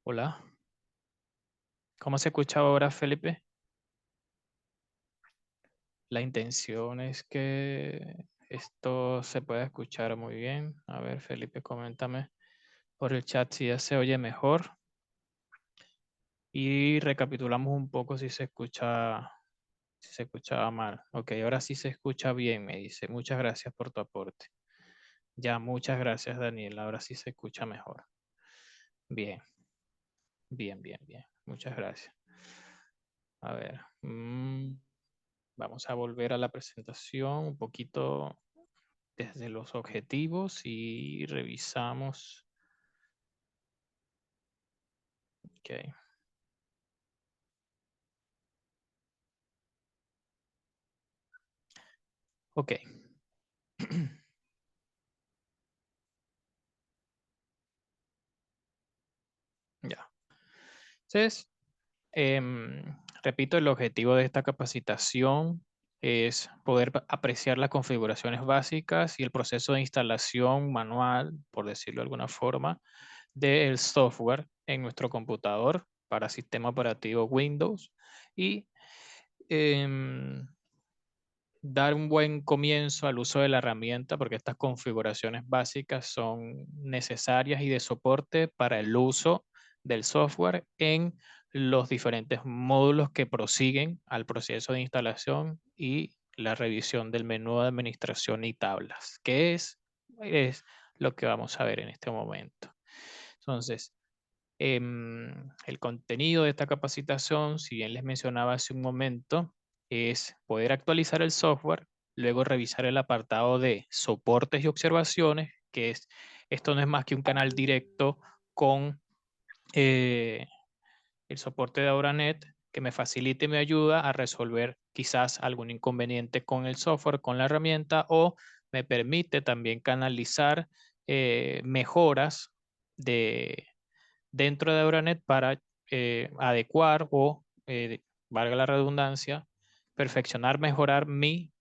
Hola, ¿cómo se escucha ahora, Felipe? La intención es que esto se pueda escuchar muy bien. A ver, Felipe, coméntame por el chat si ya se oye mejor. Y recapitulamos un poco si se escuchaba mal. Ok, ahora sí se escucha bien, me dice. Muchas gracias por tu aporte. Ya, muchas gracias, Daniel. Ahora sí se escucha mejor. Bien, bien. Muchas gracias. A ver. Vamos a volver a la presentación un poquito desde los objetivos y revisamos. Ok. Ok. Ya. Entonces, repito, el objetivo de esta capacitación es poder apreciar las configuraciones básicas y el proceso de instalación manual, por decirlo de alguna forma, del software en nuestro computador para sistema operativo Windows y em, dar un buen comienzo al uso de la herramienta porque estas configuraciones básicas son necesarias y de soporte para el uso del software en los diferentes módulos que prosiguen al proceso de instalación y la revisión del menú de administración y tablas, que es lo que vamos a ver en este momento. Entonces, el contenido de esta capacitación, si bien les mencionaba hace un momento, es poder actualizar el software, luego revisar el apartado de soportes y observaciones, esto no es más que un canal directo con eh, el soporte de AuraNet que me facilite y me ayuda a resolver quizás algún inconveniente con el software, con la herramienta, o me permite también canalizar mejoras de dentro de Euronet para adecuar o, valga la redundancia, perfeccionar, mejorar mi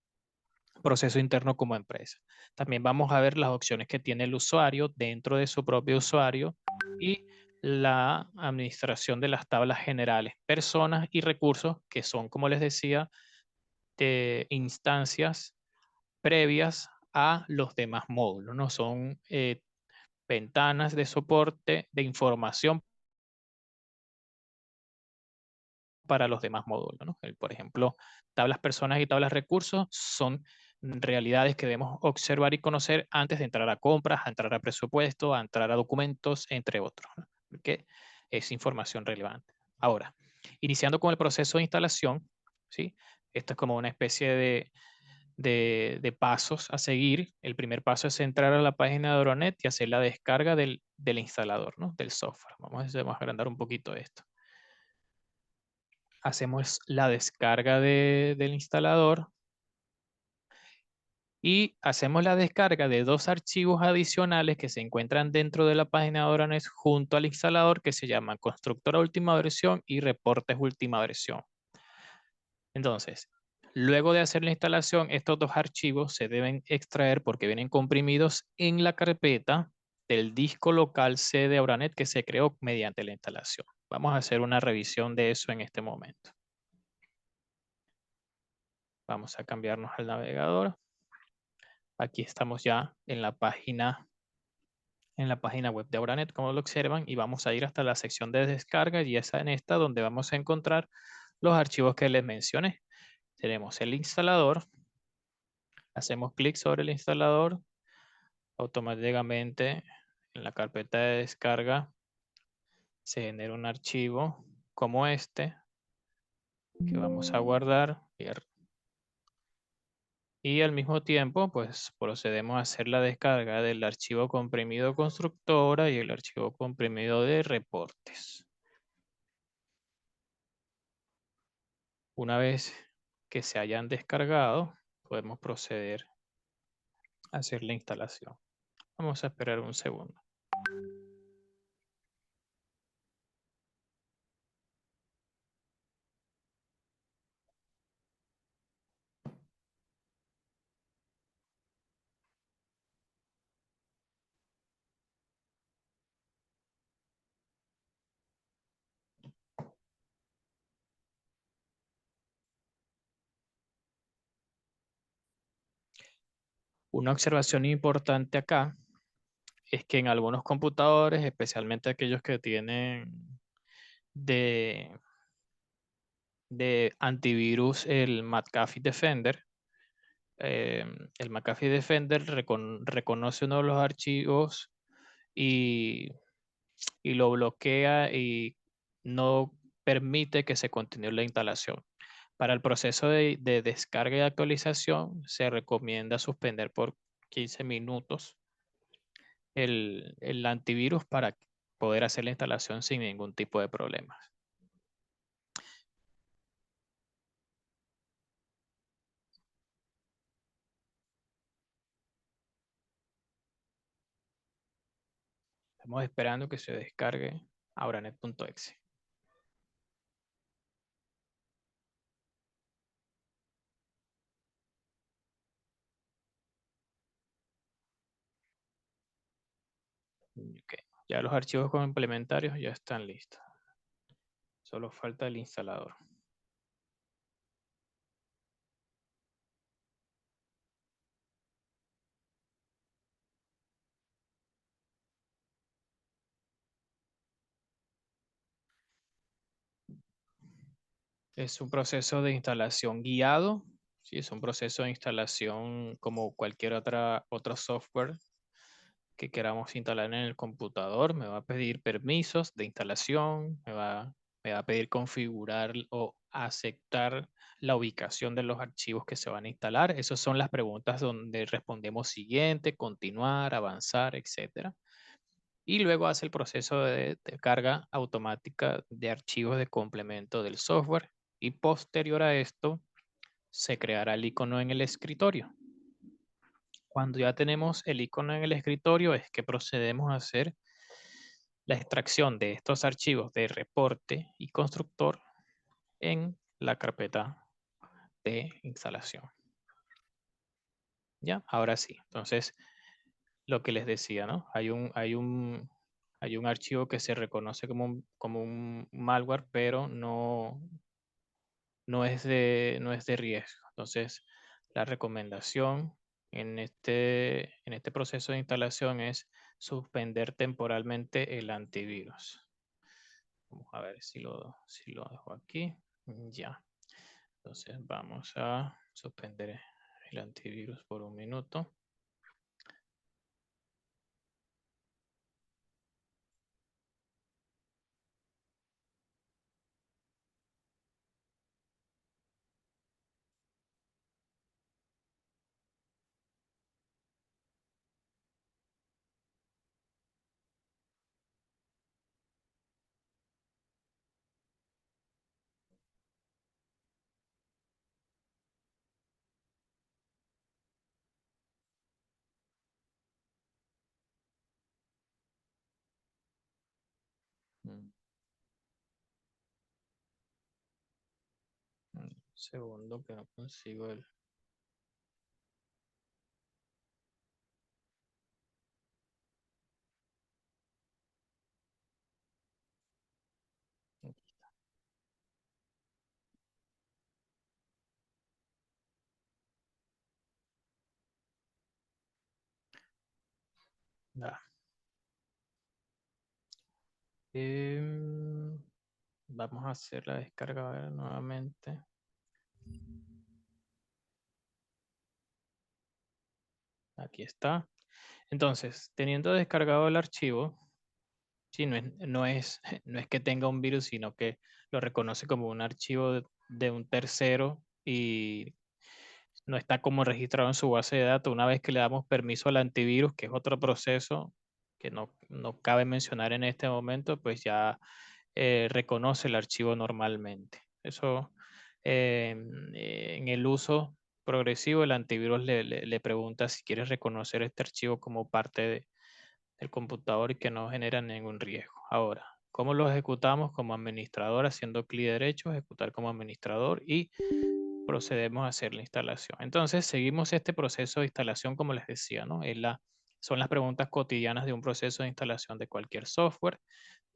proceso interno como empresa. También vamos a ver las opciones que tiene el usuario dentro de su propio usuario y la administración de las tablas generales, personas y recursos que son, como les decía, instancias previas a los demás módulos, ¿no? Son ventanas de soporte de información para los demás módulos, ¿no? Por ejemplo, tablas personas y tablas recursos son realidades que debemos observar y conocer antes de entrar a compras, a entrar a presupuesto, a entrar a documentos, entre otros, ¿no? Porque es información relevante. Ahora, iniciando con el proceso de instalación, ¿sí? Esto es como una especie de pasos a seguir. El primer paso es entrar a la página de Euronet y hacer la descarga del instalador, ¿no? Del software. Vamos a agrandar un poquito esto. Hacemos la descarga del instalador y hacemos la descarga de dos archivos adicionales que se encuentran dentro de la página de Oranes junto al instalador que se llaman Constructora Última Versión y Reportes Última Versión. Entonces, luego de hacer la instalación, estos dos archivos se deben extraer porque vienen comprimidos en la carpeta del disco local C de Auranet que se creó mediante la instalación. Vamos a hacer una revisión de eso en este momento. Vamos a cambiarnos al navegador. Aquí estamos ya en la página web de Auranet, como lo observan, y vamos a ir hasta la sección de descarga y es en esta donde vamos a encontrar los archivos que les mencioné. Tenemos el instalador, hacemos clic sobre el instalador, automáticamente en la carpeta de descarga se genera un archivo como este que vamos a guardar y al mismo tiempo, pues procedemos a hacer la descarga del archivo comprimido constructora y el archivo comprimido de reportes. Una vez que se hayan descargado, podemos proceder a hacer la instalación. Vamos a esperar un segundo. Una observación importante acá es que en algunos computadores, especialmente aquellos que tienen de, de antivirus el McAfee Defender, el McAfee Defender reconoce uno de los archivos y, y lo bloquea y no permite que se continúe la instalación. Para el proceso de descarga y actualización se recomienda suspender por 15 minutos el antivirus para poder hacer la instalación sin ningún tipo de problemas. Estamos esperando que se descargue auranet.exe. Okay. Ya los archivos complementarios ya están listos. Solo falta el instalador. Es un proceso de instalación guiado. Sí, es un proceso de instalación como cualquier otro software que queramos instalar en el computador. Me va a pedir permisos de instalación, me va a pedir configurar o aceptar la ubicación de los archivos que se van a instalar. Esas son las preguntas donde respondemos siguiente, continuar, avanzar, etcétera. Y luego hace el proceso de carga automática de archivos de complemento del software. Y posterior a esto, se creará el icono en el escritorio. Cuando ya tenemos el icono en el escritorio, es que procedemos a hacer la extracción de estos archivos de reporte y constructor en la carpeta de instalación. ¿Ya? Ahora sí. Entonces, lo que les decía, ¿no? Hay un archivo que se reconoce como un malware, pero no es de riesgo. Entonces, la recomendación en este proceso de instalación es suspender temporalmente el antivirus. Vamos a ver si lo dejo aquí. Ya. Entonces vamos a suspender el antivirus por un minuto. Un segundo que no consigo el... Ya. Em, Vamos a hacer la descarga a ver, nuevamente. Aquí está. Entonces, teniendo descargado el archivo, sí, no es que tenga un virus, sino que lo reconoce como un archivo de un tercero y no está como registrado en su base de datos. Una vez que le damos permiso al antivirus, que es otro proceso que no cabe mencionar en este momento, pues ya reconoce el archivo normalmente. Eso en el uso progresivo, el antivirus le pregunta si quiere reconocer este archivo como parte del computador y que no genera ningún riesgo. Ahora, ¿cómo lo ejecutamos como administrador? Haciendo clic derecho, ejecutar como administrador y procedemos a hacer la instalación. Entonces, seguimos este proceso de instalación, como les decía, ¿no? Son las preguntas cotidianas de un proceso de instalación de cualquier software.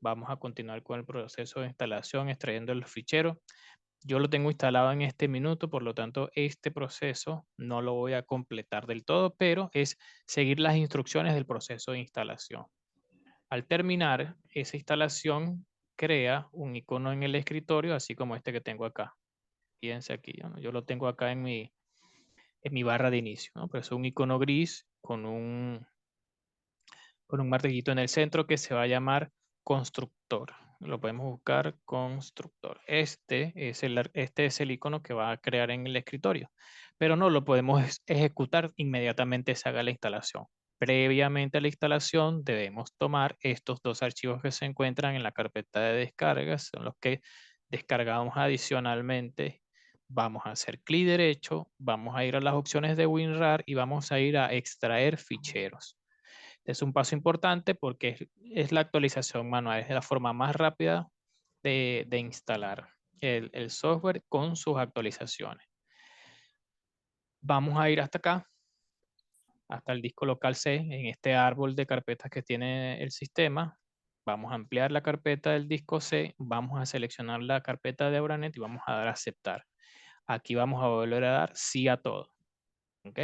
Vamos a continuar con el proceso de instalación, extrayendo los ficheros. Yo lo tengo instalado en este minuto, por lo tanto, este proceso no lo voy a completar del todo, pero es seguir las instrucciones del proceso de instalación. Al terminar esa instalación, crea un icono en el escritorio, así como este que tengo acá. Fíjense aquí, ¿no? Yo lo tengo acá en mi barra de inicio, ¿no? Pero es un icono gris con un martillito en el centro que se va a llamar constructor. Lo podemos buscar constructor. Este es el icono que va a crear en el escritorio, pero no lo podemos ejecutar inmediatamente se haga la instalación. Previamente a la instalación debemos tomar estos dos archivos que se encuentran en la carpeta de descargas, son los que descargamos adicionalmente. Vamos a hacer clic derecho, vamos a ir a las opciones de WinRAR y vamos a ir a extraer ficheros. Es un paso importante porque es la actualización manual, es la forma más rápida de instalar el software con sus actualizaciones. Vamos a ir hasta acá, hasta el disco local C, en este árbol de carpetas que tiene el sistema. Vamos a ampliar la carpeta del disco C, vamos a seleccionar la carpeta de Auranet y vamos a dar a aceptar. Aquí vamos a volver a dar sí a todo. ¿Ok?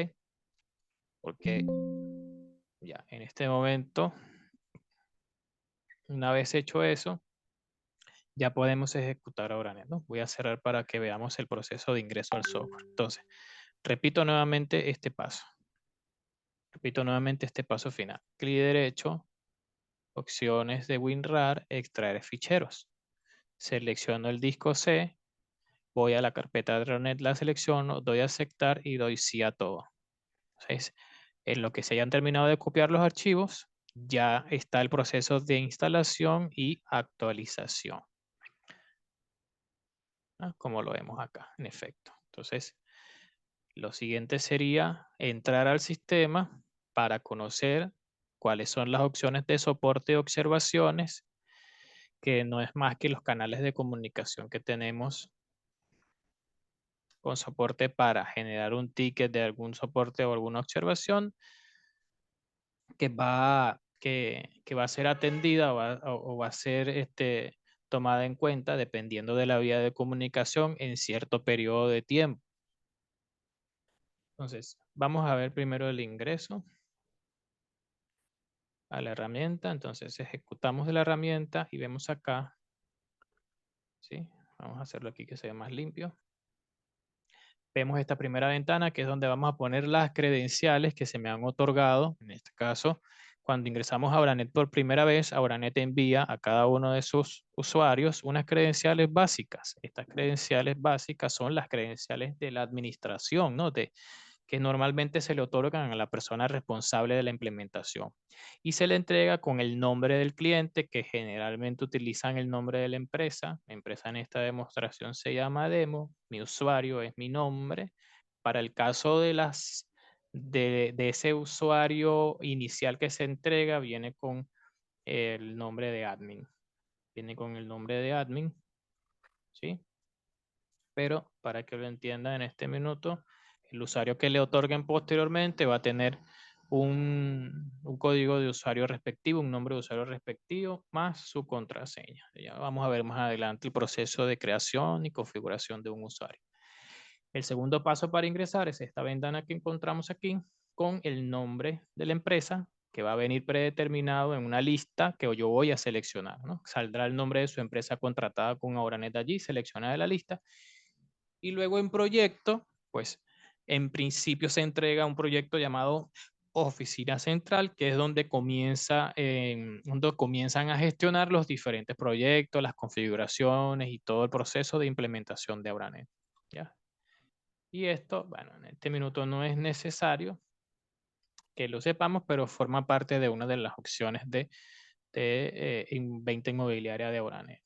Porque ya en este momento, una vez hecho eso, ya podemos ejecutar ahora, ¿no? Voy a cerrar para que veamos el proceso de ingreso al software. Entonces, repito nuevamente este paso. Repito nuevamente este paso final. Clic derecho, opciones de WinRAR, extraer ficheros. Selecciono el disco C, voy a la carpeta de Dronet, la selecciono, doy a aceptar y doy sí a todo. Entonces, en lo que se hayan terminado de copiar los archivos, ya está el proceso de instalación y actualización, ¿no? Como lo vemos acá, en efecto. Entonces, lo siguiente sería entrar al sistema para conocer cuáles son las opciones de soporte y observaciones, que no es más que los canales de comunicación que tenemos con soporte para generar un ticket de algún soporte o alguna observación que va a ser atendida o va a ser tomada en cuenta dependiendo de la vía de comunicación en cierto periodo de tiempo. Entonces, vamos a ver primero el ingreso a la herramienta. Entonces, ejecutamos de la herramienta y vemos acá, ¿sí? Vamos a hacerlo aquí que se vea más limpio. Vemos esta primera ventana que es donde vamos a poner las credenciales que se me han otorgado. En este caso, cuando ingresamos a Auranet por primera vez, Auranet envía a cada uno de sus usuarios unas credenciales básicas. Estas credenciales básicas son las credenciales de la administración, ¿no? Que normalmente se le otorgan a la persona responsable de la implementación y se le entrega con el nombre del cliente, que generalmente utilizan el nombre de la empresa. La empresa en esta demostración se llama Demo, mi usuario es mi nombre. Para el caso de ese usuario inicial que se entrega, viene con el nombre de admin. Viene con el nombre de admin, ¿sí? Pero para que lo entiendan en este minuto, el usuario que le otorguen posteriormente va a tener un código de usuario respectivo, un nombre de usuario respectivo, más su contraseña. Ya vamos a ver más adelante el proceso de creación y configuración de un usuario. El segundo paso para ingresar es esta ventana que encontramos aquí con el nombre de la empresa, que va a venir predeterminado en una lista que yo voy a seleccionar, ¿no? Saldrá el nombre de su empresa contratada con Auranet allí, selecciona de la lista. Y luego en proyecto, pues en principio se entrega un proyecto llamado Oficina Central, que es donde donde comienzan a gestionar los diferentes proyectos, las configuraciones y todo el proceso de implementación de Auranet. ¿Ya? Y esto, bueno, en este minuto no es necesario que lo sepamos, pero forma parte de una de las opciones de venta inmobiliaria de Auranet.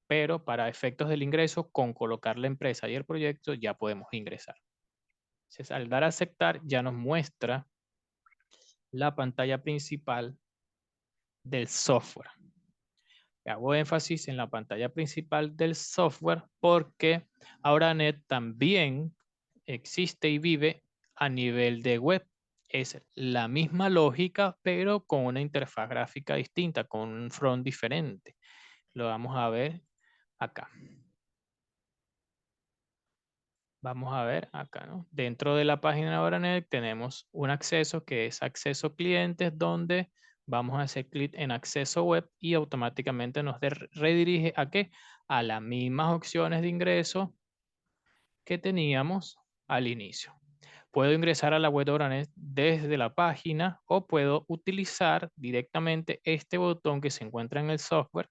Pero para efectos del ingreso, con colocar la empresa y el proyecto ya podemos ingresar. Entonces, al dar a aceptar, ya nos muestra la pantalla principal del software. Hago énfasis en la pantalla principal del software porque Auranet también existe y vive a nivel de web. Es la misma lógica, pero con una interfaz gráfica distinta, con un front diferente. Lo vamos a ver acá. Vamos a ver acá, ¿no? Dentro de la página de Auranet tenemos un acceso que es acceso clientes, donde vamos a hacer clic en acceso web y automáticamente nos redirige ¿a qué? A las mismas opciones de ingreso que teníamos al inicio. Puedo ingresar a la web de Auranet desde la página o puedo utilizar directamente este botón que se encuentra en el software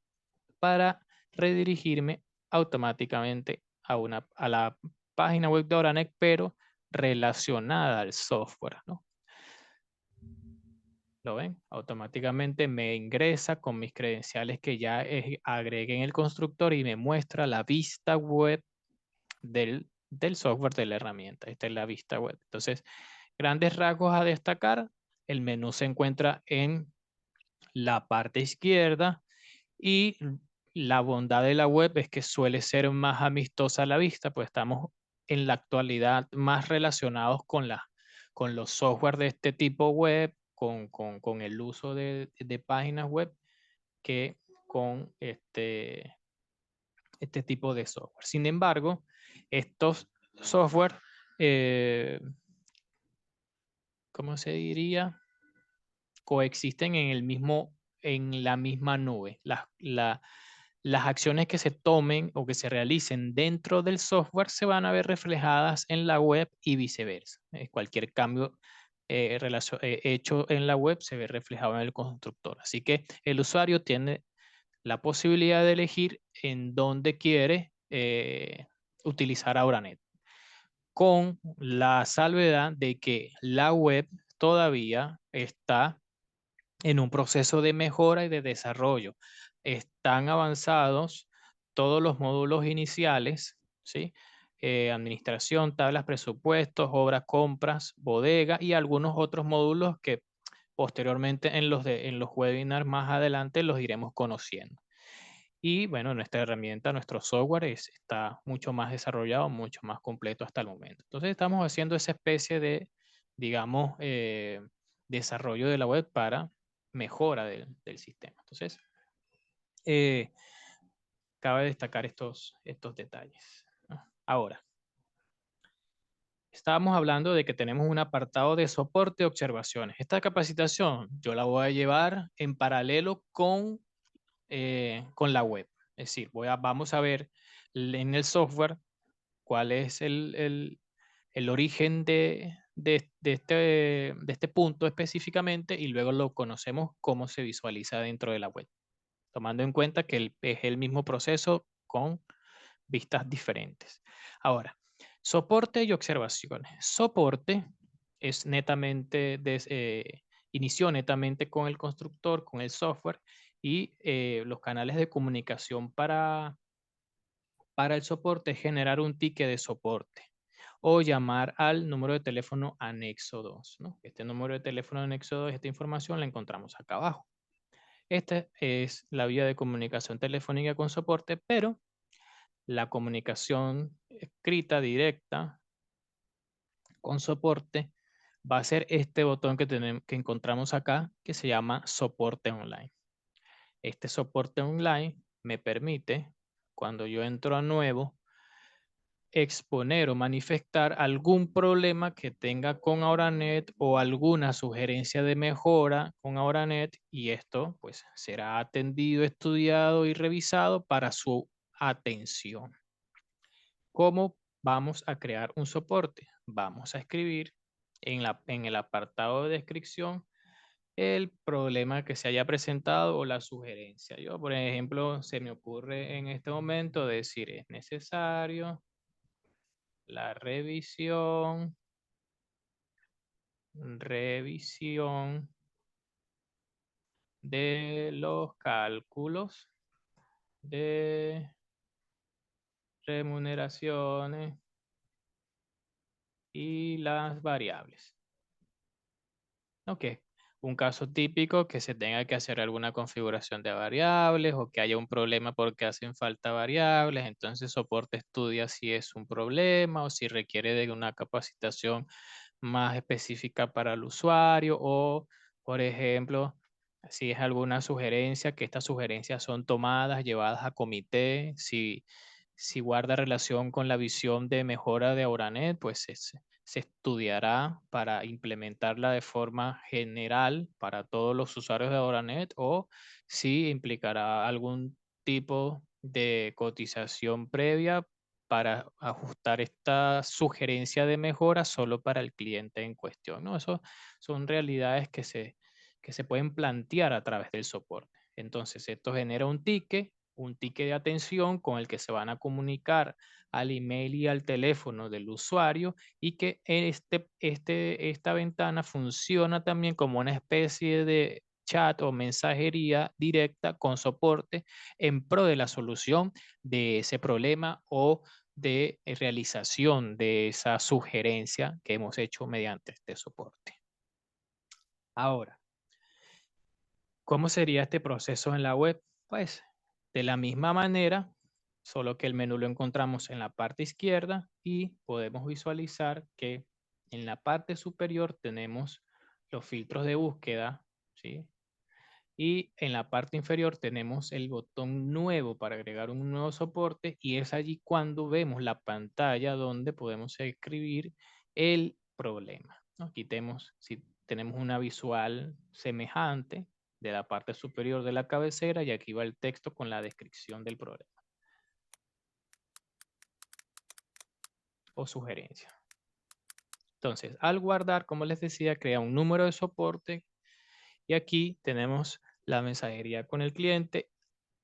para redirigirme automáticamente a la página web de Oranex, pero relacionada al software, ¿no? ¿Lo ven? Automáticamente me ingresa con mis credenciales que ya agregué en el constructor y me muestra la vista web del software de la herramienta. Esta es la vista web. Entonces, grandes rasgos a destacar. El menú se encuentra en la parte izquierda. Y la bondad de la web es que suele ser más amistosa a la vista, pues estamos en la actualidad más relacionados con los software de este tipo web, con el uso de páginas web, que con este tipo de software. Sin embargo, estos software, eh, ¿cómo se diría? Coexisten en la misma nube. Las acciones que se tomen o que se realicen dentro del software se van a ver reflejadas en la web y viceversa. Cualquier cambio hecho en la web se ve reflejado en el constructor. Así que el usuario tiene la posibilidad de elegir en dónde quiere utilizar Auranet, con la salvedad de que la web todavía está en un proceso de mejora y de desarrollo. Están avanzados todos los módulos iniciales, ¿sí? Administración, tablas, presupuestos, obras, compras, bodega y algunos otros módulos que posteriormente en los webinars más adelante los iremos conociendo. Y bueno, nuestra herramienta, nuestro software está mucho más desarrollado, mucho más completo hasta el momento. Entonces estamos haciendo esa especie de, digamos, desarrollo de la web para mejora del sistema. Entonces, eh, cabe destacar estos detalles, ¿no? Ahora, estábamos hablando de que tenemos un apartado de soporte y observaciones. Esta capacitación yo la voy a llevar en paralelo con la web. Es decir, vamos a ver en el software cuál es el origen de este punto específicamente y luego lo conocemos cómo se visualiza dentro de la web, tomando en cuenta que es el mismo proceso con vistas diferentes. Ahora, soporte y observaciones. Soporte es netamente, inició netamente con el constructor, con el software y los canales de comunicación para el soporte es generar un ticket de soporte o llamar al número de teléfono anexo 2, ¿no? Este número de teléfono anexo 2, esta información la encontramos acá abajo. Esta es la vía de comunicación telefónica con soporte, pero la comunicación escrita directa con soporte va a ser este botón que encontramos acá, que se llama soporte online. Este soporte online me permite, cuando yo entro a nuevo, exponer o manifestar algún problema que tenga con Auranet o alguna sugerencia de mejora con Auranet, y esto pues será atendido, estudiado y revisado para su atención. ¿Cómo vamos a crear un soporte? Vamos a escribir en el apartado de descripción el problema que se haya presentado o la sugerencia. Yo, por ejemplo, se me ocurre en este momento decir es necesario la revisión de los cálculos de remuneraciones y las variables. Ok, un caso típico que se tenga que hacer alguna configuración de variables o que haya un problema porque hacen falta variables, entonces soporte estudia si es un problema o si requiere de una capacitación más específica para el usuario o, por ejemplo, si es alguna sugerencia, que estas sugerencias son tomadas, llevadas a comité, si Si guarda relación con la visión de mejora de Auranet, pues se estudiará para implementarla de forma general para todos los usuarios de Auranet, o si implicará algún tipo de cotización previa para ajustar esta sugerencia de mejora solo para el cliente en cuestión, ¿no? Eso son realidades que se pueden plantear a través del soporte. Entonces, esto genera un ticket de atención con el que se van a comunicar al email y al teléfono del usuario, y que esta ventana funciona también como una especie de chat o mensajería directa con soporte en pro de la solución de ese problema o de realización de esa sugerencia que hemos hecho mediante este soporte. Ahora, ¿cómo sería este proceso en la web? Pues de la misma manera, solo que el menú lo encontramos en la parte izquierda y podemos visualizar que en la parte superior tenemos los filtros de búsqueda, ¿sí? Y en la parte inferior tenemos el botón nuevo para agregar un nuevo soporte, y es allí cuando vemos la pantalla donde podemos escribir el problema, ¿no? Aquí si tenemos una visual semejante de la parte superior de la cabecera, y aquí va el texto con la descripción del problema o sugerencia. Entonces, al guardar, como les decía, crea un número de soporte, y aquí tenemos la mensajería con el cliente.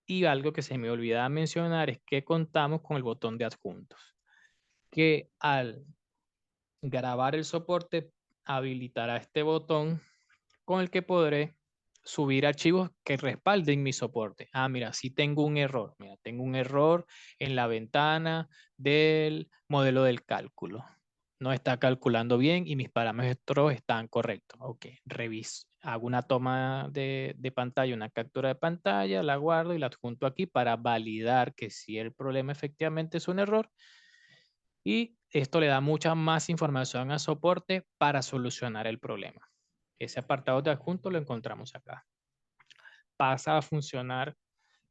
Y algo que se me olvidaba mencionar es que contamos con el botón de adjuntos, que al grabar el soporte habilitará este botón con el que podré subir archivos que respalden mi soporte. Ah, mira, sí tengo un error. Mira, tengo un error en la ventana del modelo del cálculo. No está calculando bien y mis parámetros están correctos. Ok, reviso. Hago una toma de pantalla, una captura de pantalla, la guardo y la adjunto aquí para validar que si el problema efectivamente es un error. Y esto le da mucha más información a soporte para solucionar el problema. Ese apartado de adjunto lo encontramos acá. Pasa a funcionar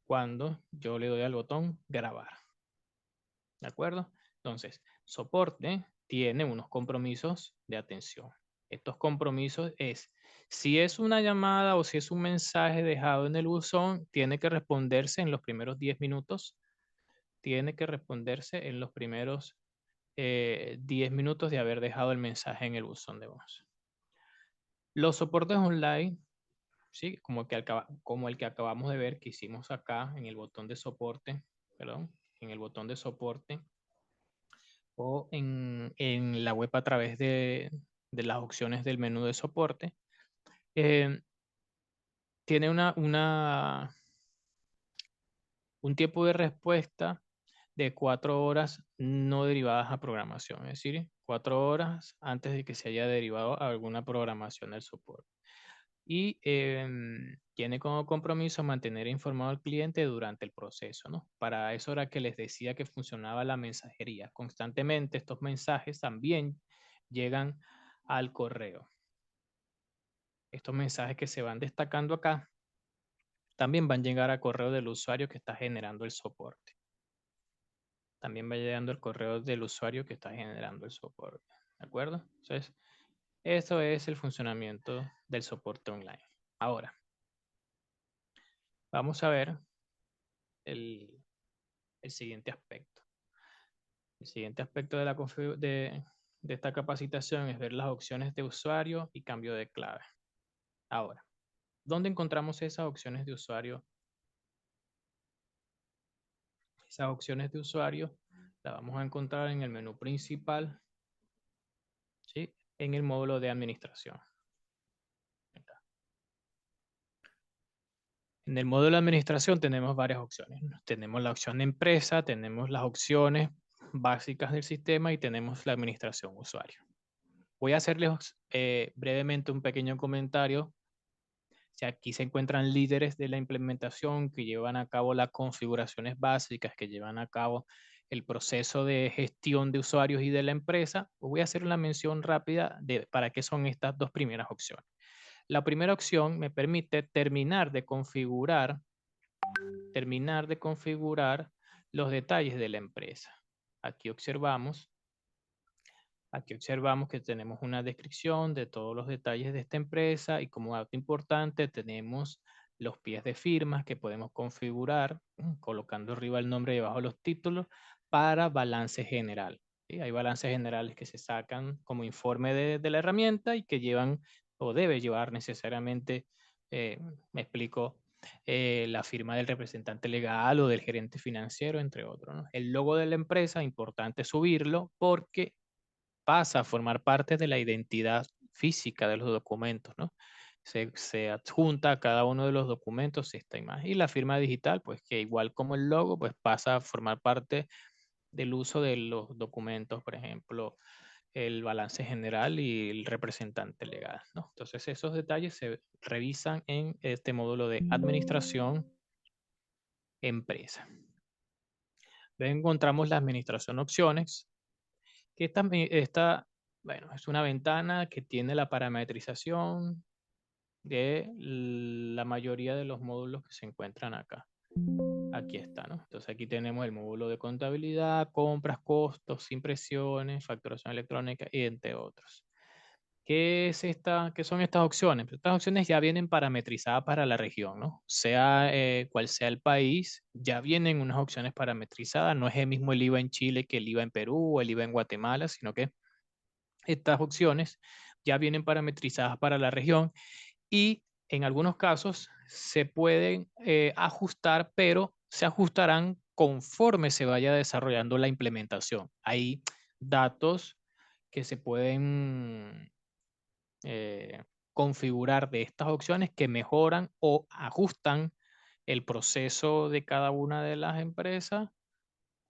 cuando yo le doy al botón grabar. ¿De acuerdo? Entonces, soporte tiene unos compromisos de atención. Estos compromisos es, si es una llamada o si es un mensaje dejado en el buzón, tiene que responderse en los primeros 10 minutos. Tiene que responderse en los primeros 10 minutos de haber dejado el mensaje en el buzón de voz. Los soportes online, ¿sí? Como el que acabamos de ver, que hicimos acá en el botón de soporte, perdón, en el botón de soporte, o en la web a través de las opciones del menú de soporte, eh, tiene un tiempo de respuesta de 4 horas no derivadas a programación, es decir, 4 horas antes de que se haya derivado a alguna programación del soporte. Y tiene como compromiso mantener informado al cliente durante el proceso, ¿no? Para eso era que les decía que funcionaba la mensajería. Constantemente estos mensajes también llegan al correo. Estos mensajes que se van destacando acá también van a llegar al correo del usuario que está generando el soporte. También va llegando el correo del usuario que está generando el soporte. ¿De acuerdo? Entonces, eso es el funcionamiento del soporte online. Ahora, vamos a ver el siguiente aspecto. El siguiente aspecto de esta capacitación es ver las opciones de usuario y cambio de clave. Ahora, ¿dónde encontramos esas opciones de usuario? Esas opciones de usuario las vamos a encontrar en el menú principal, ¿sí? En el módulo de administración. En el módulo de administración tenemos varias opciones. Tenemos la opción de empresa, tenemos las opciones básicas del sistema y tenemos la administración usuario. Voy a hacerles brevemente un pequeño comentario. Si aquí se encuentran líderes de la implementación que llevan a cabo las configuraciones básicas, que llevan a cabo el proceso de gestión de usuarios y de la empresa, voy a hacer una mención rápida de para qué son estas dos primeras opciones. La primera opción me permite terminar de configurar los detalles de la empresa. Aquí observamos que tenemos una descripción de todos los detalles de esta empresa y como dato importante tenemos los pies de firmas que podemos configurar colocando arriba el nombre y debajo los títulos para balance general. ¿Sí? Hay balances generales que se sacan como informe de la herramienta y que llevan o debe llevar necesariamente, me explico, la firma del representante legal o del gerente financiero, entre otros, ¿no? El logo de la empresa, importante subirlo porque pasa a formar parte de la identidad física de los documentos, ¿no? Se adjunta a cada uno de los documentos esta imagen. Y la firma digital, pues que igual como el logo, pues pasa a formar parte del uso de los documentos, por ejemplo, el balance general y el representante legal, ¿no? Entonces esos detalles se revisan en este módulo de administración empresa. Luego encontramos la administración opciones, que bueno, es una ventana que tiene la parametrización de la mayoría de los módulos que se encuentran acá. Aquí está, ¿no? Entonces aquí tenemos el módulo de contabilidad, compras, costos, impresiones, facturación electrónica y entre otros. ¿Qué son estas opciones? Estas opciones ya vienen parametrizadas para la región, ¿no? Sea cual sea el país, ya vienen unas opciones parametrizadas. No es el mismo el IVA en Chile que el IVA en Perú o el IVA en Guatemala, sino que estas opciones ya vienen parametrizadas para la región y en algunos casos se pueden ajustar, pero se ajustarán conforme se vaya desarrollando la implementación. Hay datos que se pueden configurar de estas opciones que mejoran o ajustan el proceso de cada una de las empresas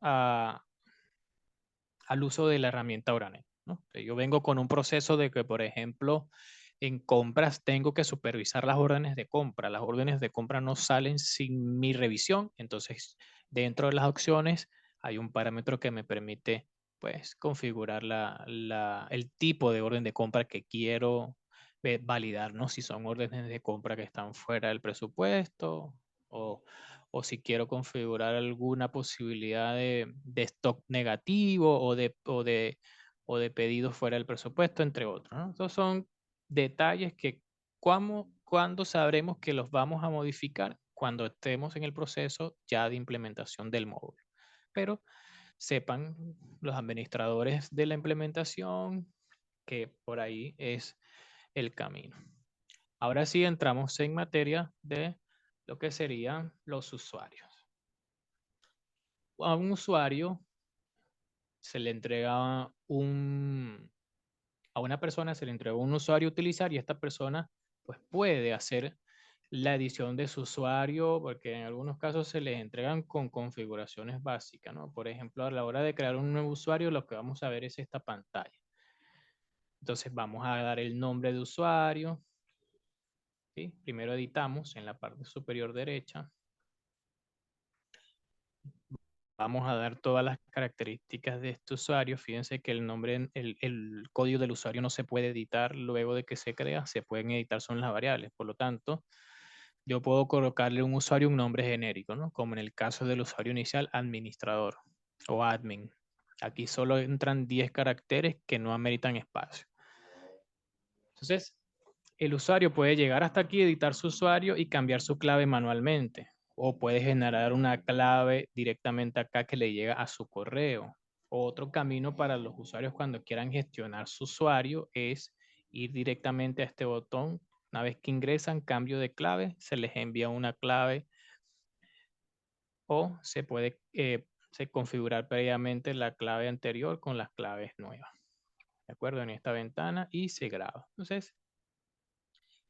a, al uso de la herramienta Oranet, ¿no? Yo vengo con un proceso de que, por ejemplo, en compras tengo que supervisar las órdenes de compra. Las órdenes de compra no salen sin mi revisión. Entonces, dentro de las opciones hay un parámetro que me permite, pues, configurar el tipo de orden de compra que quiero validar, ¿no? Si son órdenes de compra que están fuera del presupuesto o si quiero configurar alguna posibilidad de stock negativo o de pedidos fuera del presupuesto, entre otros, ¿no? Estos son detalles que cuando sabremos que los vamos a modificar cuando estemos en el proceso ya de implementación del módulo. Pero sepan los administradores de la implementación que por ahí es el camino. Ahora sí entramos en materia de lo que serían los usuarios. A un usuario se le entrega a una persona se le entrega un usuario a utilizar y esta persona pues puede hacer la edición de su usuario porque en algunos casos se les entregan con configuraciones básicas, ¿no? Por ejemplo, a la hora de crear un nuevo usuario lo que vamos a ver es esta pantalla. Entonces vamos a dar el nombre de usuario, ¿sí? Primero editamos en la parte superior derecha. Vamos a dar todas las características de este usuario. Fíjense que el nombre, el código del usuario no se puede editar luego de que se crea, se pueden editar son las variables. Por lo tanto, yo puedo colocarle a un usuario un nombre genérico, ¿no? Como en el caso del usuario inicial, administrador o admin. Aquí solo entran 10 caracteres que no ameritan espacio. Entonces, el usuario puede llegar hasta aquí, editar su usuario y cambiar su clave manualmente. O puede generar una clave directamente acá que le llega a su correo. Otro camino para los usuarios cuando quieran gestionar su usuario es ir directamente a este botón. Una vez que ingresan cambio de clave, se les envía una clave o se puede configurar previamente la clave anterior con las claves nuevas. ¿De acuerdo? En esta ventana y se graba. Entonces,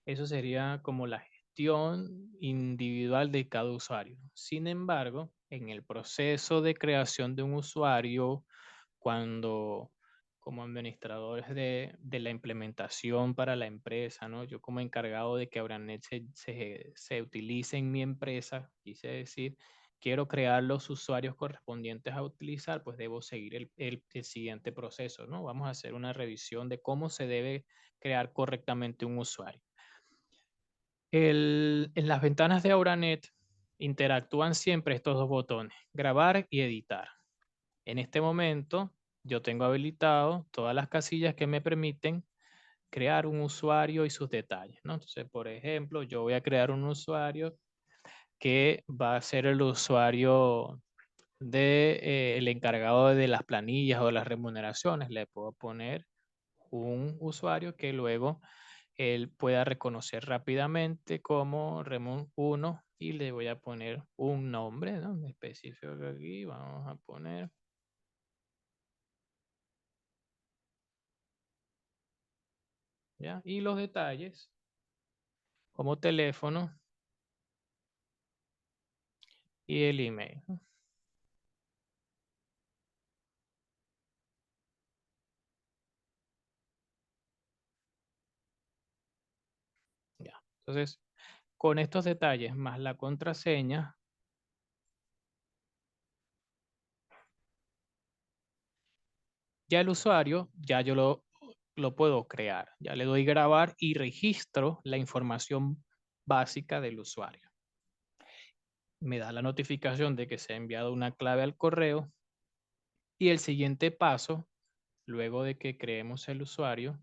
eso sería como la gestión individual de cada usuario. Sin embargo, en el proceso de creación de un usuario, cuando como administradores de la implementación para la empresa, ¿no? Yo como encargado de que Abranet se utilice en mi empresa, quise decir, quiero crear los usuarios correspondientes a utilizar, pues debo seguir el siguiente proceso, ¿no? Vamos a hacer una revisión de cómo se debe crear correctamente un usuario. En las ventanas de Auranet interactúan siempre estos dos botones, grabar y editar. En este momento, yo tengo habilitado todas las casillas que me permiten crear un usuario y sus detalles, ¿no? Entonces, por ejemplo, yo voy a crear un usuario que va a ser el usuario de, el encargado de las planillas o las remuneraciones. Le puedo poner un usuario que luego él pueda reconocer rápidamente como Remon 1 y le voy a poner un nombre, ¿no? Específico aquí. Vamos a poner, ¿ya? Y los detalles como teléfono y el email, ¿no? Ya. Entonces, con estos detalles más la contraseña, ya el usuario, ya yo lo puedo crear. Ya le doy grabar y registro la información básica del usuario. Me da la notificación de que se ha enviado una clave al correo y el siguiente paso, luego de que creemos el usuario,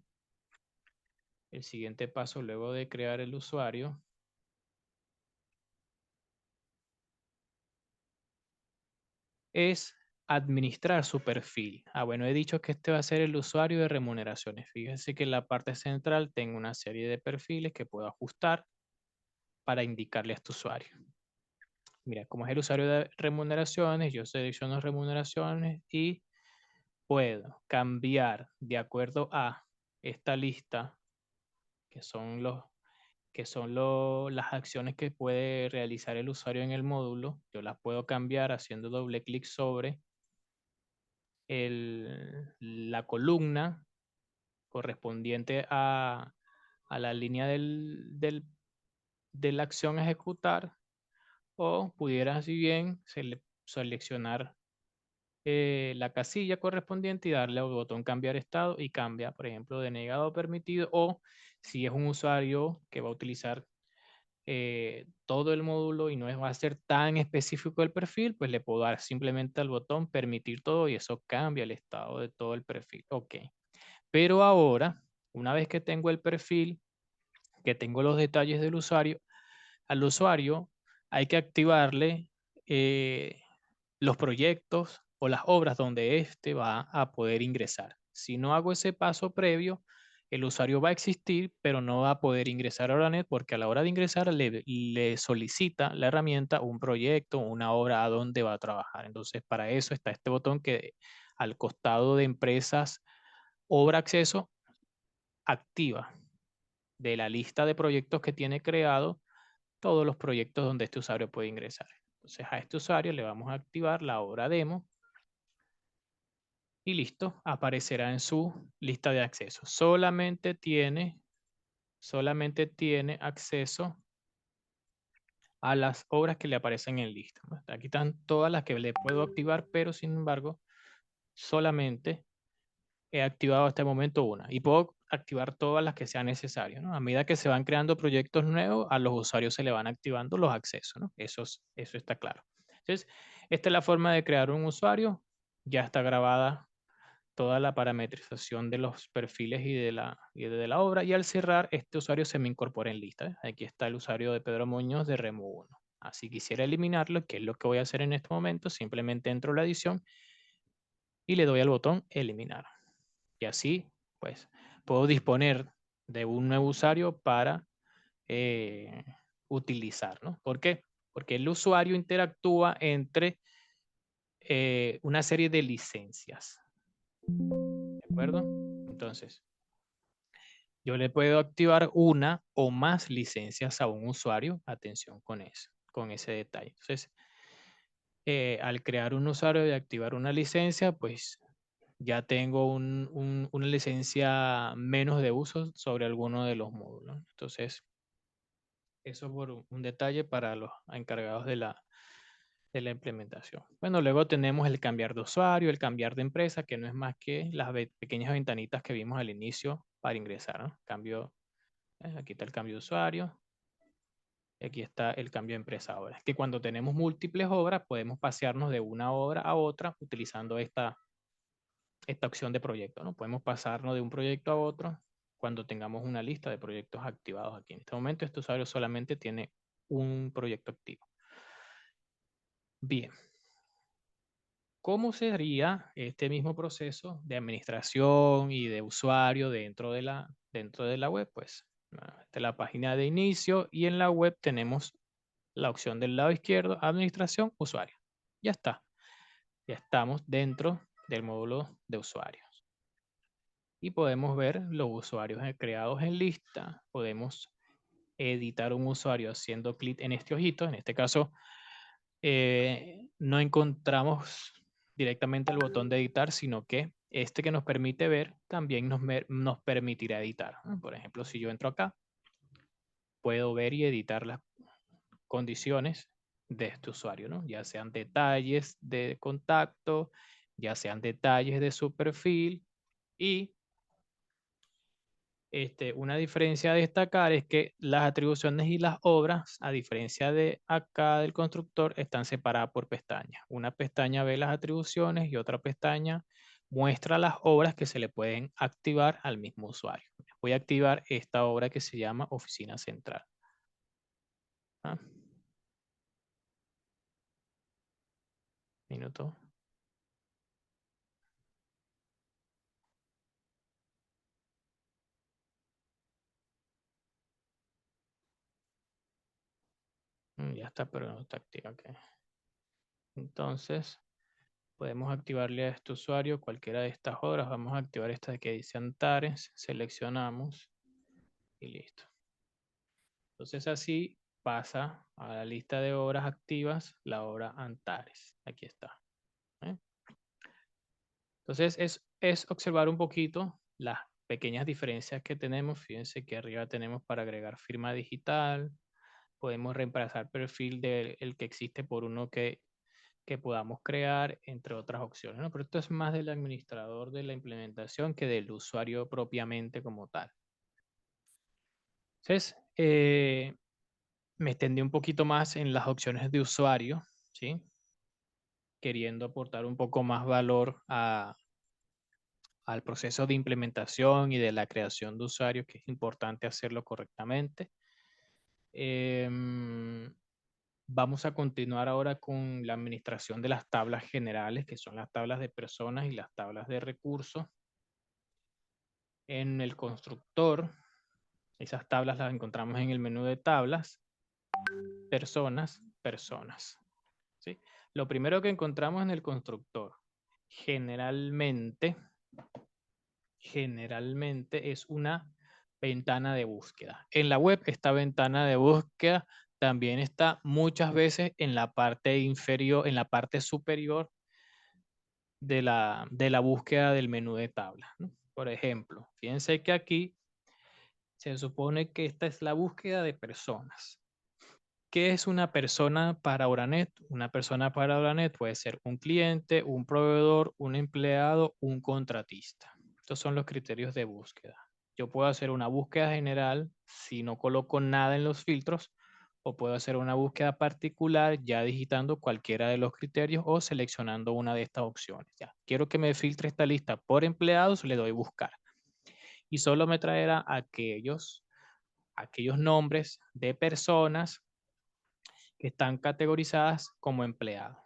el siguiente paso luego de crear el usuario es administrar su perfil. Ah, bueno, he dicho que este va a ser el usuario de remuneraciones. Fíjense que en la parte central tengo una serie de perfiles que puedo ajustar para indicarle a este usuario. Mira, como es el usuario de remuneraciones, yo selecciono remuneraciones y puedo cambiar de acuerdo a esta lista, que son las acciones que puede realizar el usuario en el módulo. Yo las puedo cambiar haciendo doble clic sobre la columna correspondiente a la línea de la acción a ejecutar, o pudiera así bien seleccionar la casilla correspondiente y darle al botón cambiar estado y cambia, por ejemplo, de negado a permitido, o si es un usuario que va a utilizar todo el módulo y no va a ser tan específico el perfil, pues le puedo dar simplemente al botón permitir todo y eso cambia el estado de todo el perfil. Ok. Pero ahora, una vez que tengo el perfil, que tengo los detalles del usuario, al usuario hay que activarle los proyectos o las obras donde éste va a poder ingresar. Si no hago ese paso previo, el usuario va a existir, pero no va a poder ingresar a Oranet porque a la hora de ingresar le solicita la herramienta un proyecto, una obra a donde va a trabajar. Entonces, para eso está este botón que al costado de empresas, obra acceso, activa de la lista de proyectos que tiene creado todos los proyectos donde este usuario puede ingresar. Entonces, a este usuario le vamos a activar la obra demo y listo, aparecerá en su lista de acceso. Solamente tiene acceso a las obras que le aparecen en lista, ¿no? Aquí están todas las que le puedo activar, pero sin embargo, solamente he activado hasta el momento una y puedo activar todas las que sean necesarias, ¿no? A medida que se van creando proyectos nuevos, a los usuarios se le van activando los accesos, ¿no? Eso está claro. Entonces, esta es la forma de crear un usuario. Ya está grabada toda la parametrización de los perfiles y de la obra. Y al cerrar, este usuario se me incorpora en lista. Aquí está el usuario de Pedro Muñoz de Remo 1. Así quisiera eliminarlo, que es lo que voy a hacer en este momento. Simplemente entro a la edición y le doy al botón eliminar. Y así, pues, puedo disponer de un nuevo usuario para eh, utilizar, ¿no? ¿Por qué? Porque el usuario interactúa entre una serie de licencias. ¿De acuerdo? Entonces, yo le puedo activar una o más licencias a un usuario. Atención con eso, con ese detalle. Entonces, al crear un usuario y activar una licencia, pues ya tengo una licencia menos de uso sobre alguno de los módulos. Entonces, eso por un detalle para los encargados de la implementación. Bueno, luego tenemos el cambiar de usuario, el cambiar de empresa, que no es más que las pequeñas ventanitas que vimos al inicio para ingresar, ¿no? Aquí está el cambio de usuario. Y aquí está el cambio de empresa ahora. Que cuando tenemos múltiples obras, podemos pasearnos de una obra a otra utilizando esta opción de proyecto, ¿no? Podemos pasarnos de un proyecto a otro cuando tengamos una lista de proyectos activados aquí. En este momento, este usuario solamente tiene un proyecto activo. Bien. ¿Cómo sería este mismo proceso de administración y de usuario dentro de la web? Pues, esta es la página de inicio y en la web tenemos la opción del lado izquierdo, administración, usuario. Ya está. Ya estamos dentro del módulo de usuarios. Y podemos ver los usuarios creados en lista. Podemos editar un usuario haciendo clic en este ojito. En este caso, no encontramos directamente el botón de editar, sino que este que nos permite ver también nos permitirá editar, ¿no? Por ejemplo, si yo entro acá, puedo ver y editar las condiciones de este usuario, ¿no? Ya sean detalles de contacto, ya sean detalles de su perfil y una diferencia a destacar es que las atribuciones y las obras, a diferencia de acá del constructor, están separadas por pestañas. Una pestaña ve las atribuciones y otra pestaña muestra las obras que se le pueden activar al mismo usuario. Voy a activar esta obra que se llama Oficina Central. ¿Ah? Minuto. Ya está, pero no está activa. Okay. Entonces, podemos activarle a este usuario cualquiera de estas obras. Vamos a activar esta que dice Antares. Seleccionamos y listo. Entonces así pasa a la lista de obras activas la obra Antares. Aquí está. ¿Eh? Entonces es observar un poquito las pequeñas diferencias que tenemos. Fíjense que arriba tenemos para agregar firma digital. Podemos reemplazar perfil del que existe por uno que podamos crear, entre otras opciones, ¿no? Pero esto es más del administrador de la implementación que del usuario propiamente como tal. Entonces, me extendí un poquito más en las opciones de usuario, ¿sí? Queriendo aportar un poco más valor al proceso de implementación y de la creación de usuarios, que es importante hacerlo correctamente. Vamos a continuar ahora con la administración de las tablas generales, que son las tablas de personas y las tablas de recursos. En el constructor, esas tablas las encontramos en el menú de tablas, personas, personas. ¿Sí? Lo primero que encontramos en el constructor, generalmente es una ventana de búsqueda. En la web, esta ventana de búsqueda también está muchas veces en la parte inferior, en la parte superior de la búsqueda del menú de tabla, ¿no? Por ejemplo, fíjense que aquí se supone que esta es la búsqueda de personas. ¿Qué es una persona para Oranet? Una persona para Oranet puede ser un cliente, un proveedor, un empleado, un contratista. Estos son los criterios de búsqueda. Yo puedo hacer una búsqueda general si no coloco nada en los filtros, o puedo hacer una búsqueda particular ya digitando cualquiera de los criterios o seleccionando una de estas opciones. Ya, quiero que me filtre esta lista por empleados, le doy buscar. Y solo me traerá aquellos nombres de personas que están categorizadas como empleado.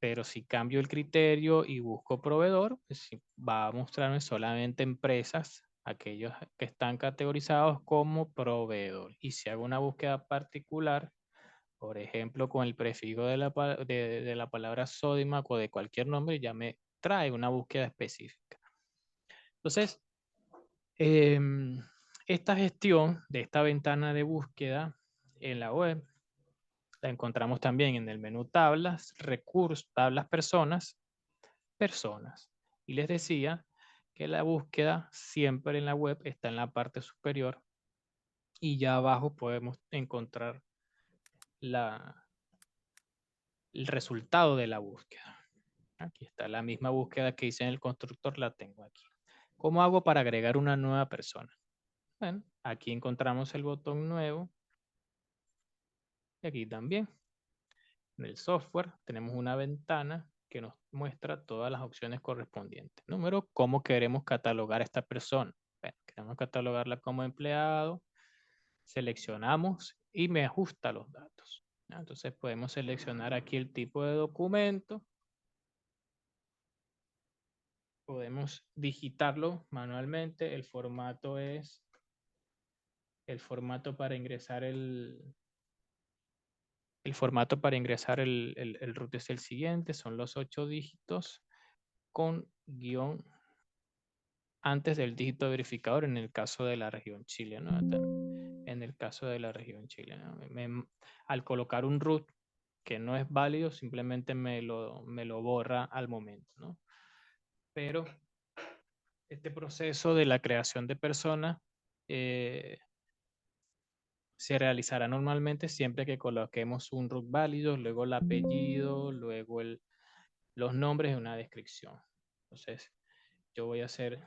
Pero si cambio el criterio y busco proveedor, pues sí, va a mostrarme solamente empresas, aquellos que están categorizados como proveedor. Y si hago una búsqueda particular, por ejemplo, con el prefijo de la palabra Sodimac o de cualquier nombre, ya me trae una búsqueda específica. Entonces, esta gestión de esta ventana de búsqueda en la web la encontramos también en el menú tablas, recursos, tablas personas, personas. Y les decía que la búsqueda siempre en la web está en la parte superior y ya abajo podemos encontrar el resultado de la búsqueda. Aquí está la misma búsqueda que hice en el constructor, la tengo aquí. ¿Cómo hago para agregar una nueva persona? Bueno, aquí encontramos el botón nuevo Y aquí también. En el software tenemos una ventana que nos muestra todas las opciones correspondientes. Número, cómo queremos catalogar a esta persona. Bueno, queremos catalogarla como empleado. Seleccionamos y me ajusta los datos. ¿Ya? Entonces podemos seleccionar aquí el tipo de documento. Podemos digitarlo manualmente. El formato para ingresar el formato para ingresar el root es el siguiente. Son los 8 dígitos con guión antes del dígito verificador en el caso de la región Chile, ¿no? En el caso de la región Chile, ¿no? Al colocar un root que no es válido, simplemente me lo borra al momento, ¿no? Pero este proceso de la creación de personas se realizará normalmente siempre que coloquemos un root válido, luego el apellido, luego los nombres y una descripción. Entonces, yo voy a hacer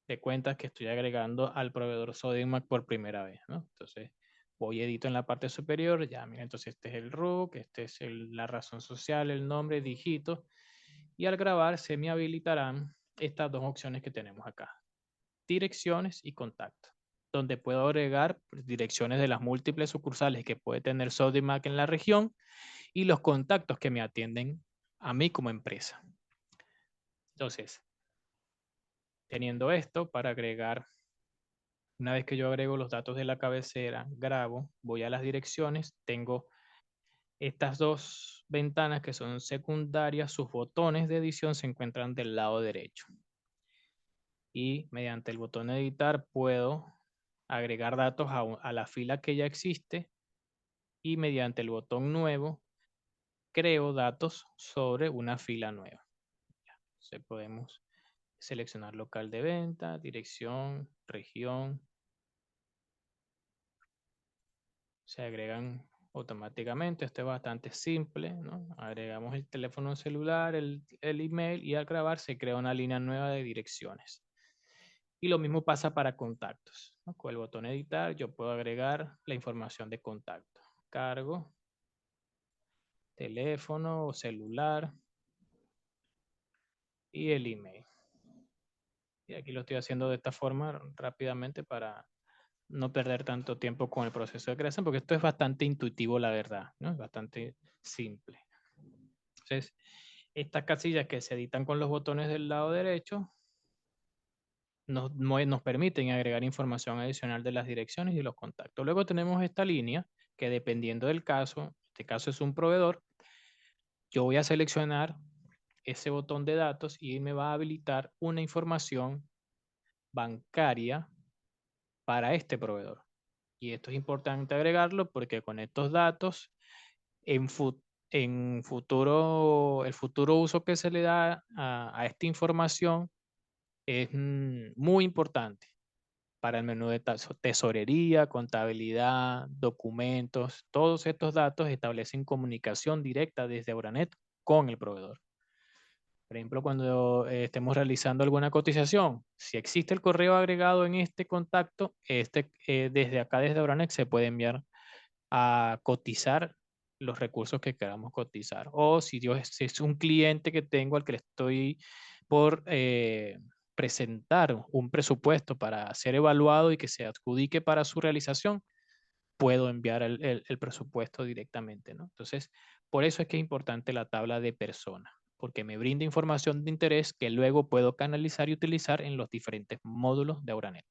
de cuenta que estoy agregando al proveedor Sodimac por primera vez, ¿no? Entonces, voy edito en la parte superior, ya, mira, entonces este es el RUC, este es la razón social, el nombre, dígito, y al grabar se me habilitarán estas dos opciones que tenemos acá, direcciones y contacto, donde puedo agregar direcciones de las múltiples sucursales que puede tener Sodimac en la región y los contactos que me atienden a mí como empresa. Entonces, teniendo esto, para agregar, una vez que yo agrego los datos de la cabecera, grabo, voy a las direcciones, tengo estas dos ventanas que son secundarias, sus botones de edición se encuentran del lado derecho. Y mediante el botón editar puedo agregar datos a la fila que ya existe y mediante el botón nuevo creo datos sobre una fila nueva. Entonces podemos seleccionar local de venta, dirección, región. Se agregan automáticamente. Esto es bastante simple, ¿no? Agregamos el teléfono celular, el email y al grabar se crea una línea nueva de direcciones. Y lo mismo pasa para contactos, ¿no? Con el botón editar yo puedo agregar la información de contacto. Cargo, teléfono o celular y el email. Y aquí lo estoy haciendo de esta forma rápidamente para no perder tanto tiempo con el proceso de creación, porque esto es bastante intuitivo, la verdad, ¿no? Es bastante simple. Entonces, estas casillas que se editan con los botones del lado derecho nos permiten agregar información adicional de las direcciones y los contactos. Luego tenemos esta línea que dependiendo del caso, en este caso es un proveedor, yo voy a seleccionar ese botón de datos y me va a habilitar una información bancaria para este proveedor. Y esto es importante agregarlo porque con estos datos, en, en futuro, el futuro uso que se le da a esta información es muy importante para el menú de tesorería, contabilidad, documentos. Todos estos datos establecen comunicación directa desde Auranet con el proveedor. Por ejemplo, cuando estemos realizando alguna cotización, si existe el correo agregado en este contacto, desde acá, desde Auranet, se puede enviar a cotizar los recursos que queramos cotizar. O si es un cliente que tengo al que le estoy por presentar un presupuesto para ser evaluado y que se adjudique para su realización, puedo enviar el presupuesto directamente, ¿no? Entonces, por eso es que es importante la tabla de persona, porque me brinda información de interés que luego puedo canalizar y utilizar en los diferentes módulos de Auranet.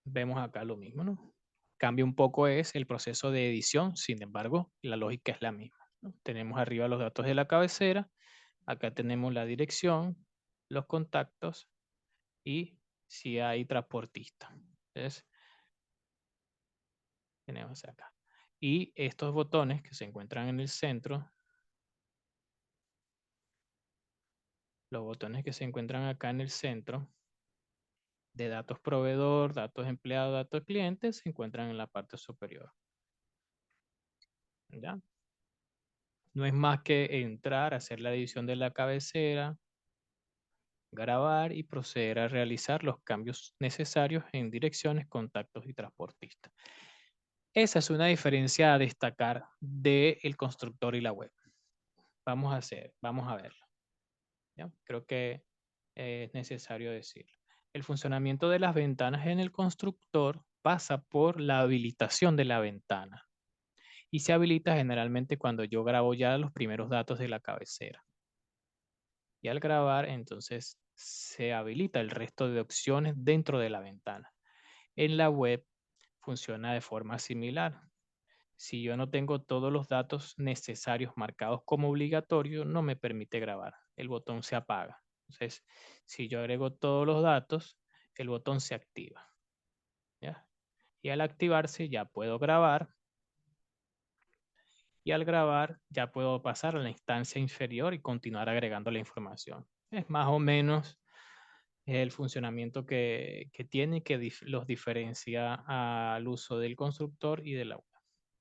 Vemos acá lo mismo, ¿no? Cambia un poco es el proceso de edición, sin embargo, la lógica es la misma, ¿no? Tenemos arriba los datos de la cabecera, acá tenemos la dirección, los contactos y si hay transportista. Entonces, tenemos acá. Y estos botones que se encuentran en el centro, los botones que se encuentran acá en el centro de datos proveedor, datos empleado, datos clientes, se encuentran en la parte superior. ¿Ya? No es más que entrar, hacer la edición de la cabecera, grabar y proceder a realizar los cambios necesarios en direcciones, contactos y transportistas. Esa es una diferencia a destacar del constructor y la web. Vamos a verlo. ¿Ya? Creo que es necesario decirlo. El funcionamiento de las ventanas en el constructor pasa por la habilitación de la ventana y se habilita generalmente cuando yo grabo ya los primeros datos de la cabecera. Y al grabar, entonces se habilita el resto de opciones dentro de la ventana. En la web funciona de forma similar. Si yo no tengo todos los datos necesarios marcados como obligatorio, no me permite grabar. El botón se apaga. Entonces, si yo agrego todos los datos, el botón se activa. ¿Ya? Y al activarse ya puedo grabar. Y al grabar ya puedo pasar a la instancia inferior y continuar agregando la información. Es más o menos el funcionamiento que tiene y que los diferencia al uso del constructor y de la web.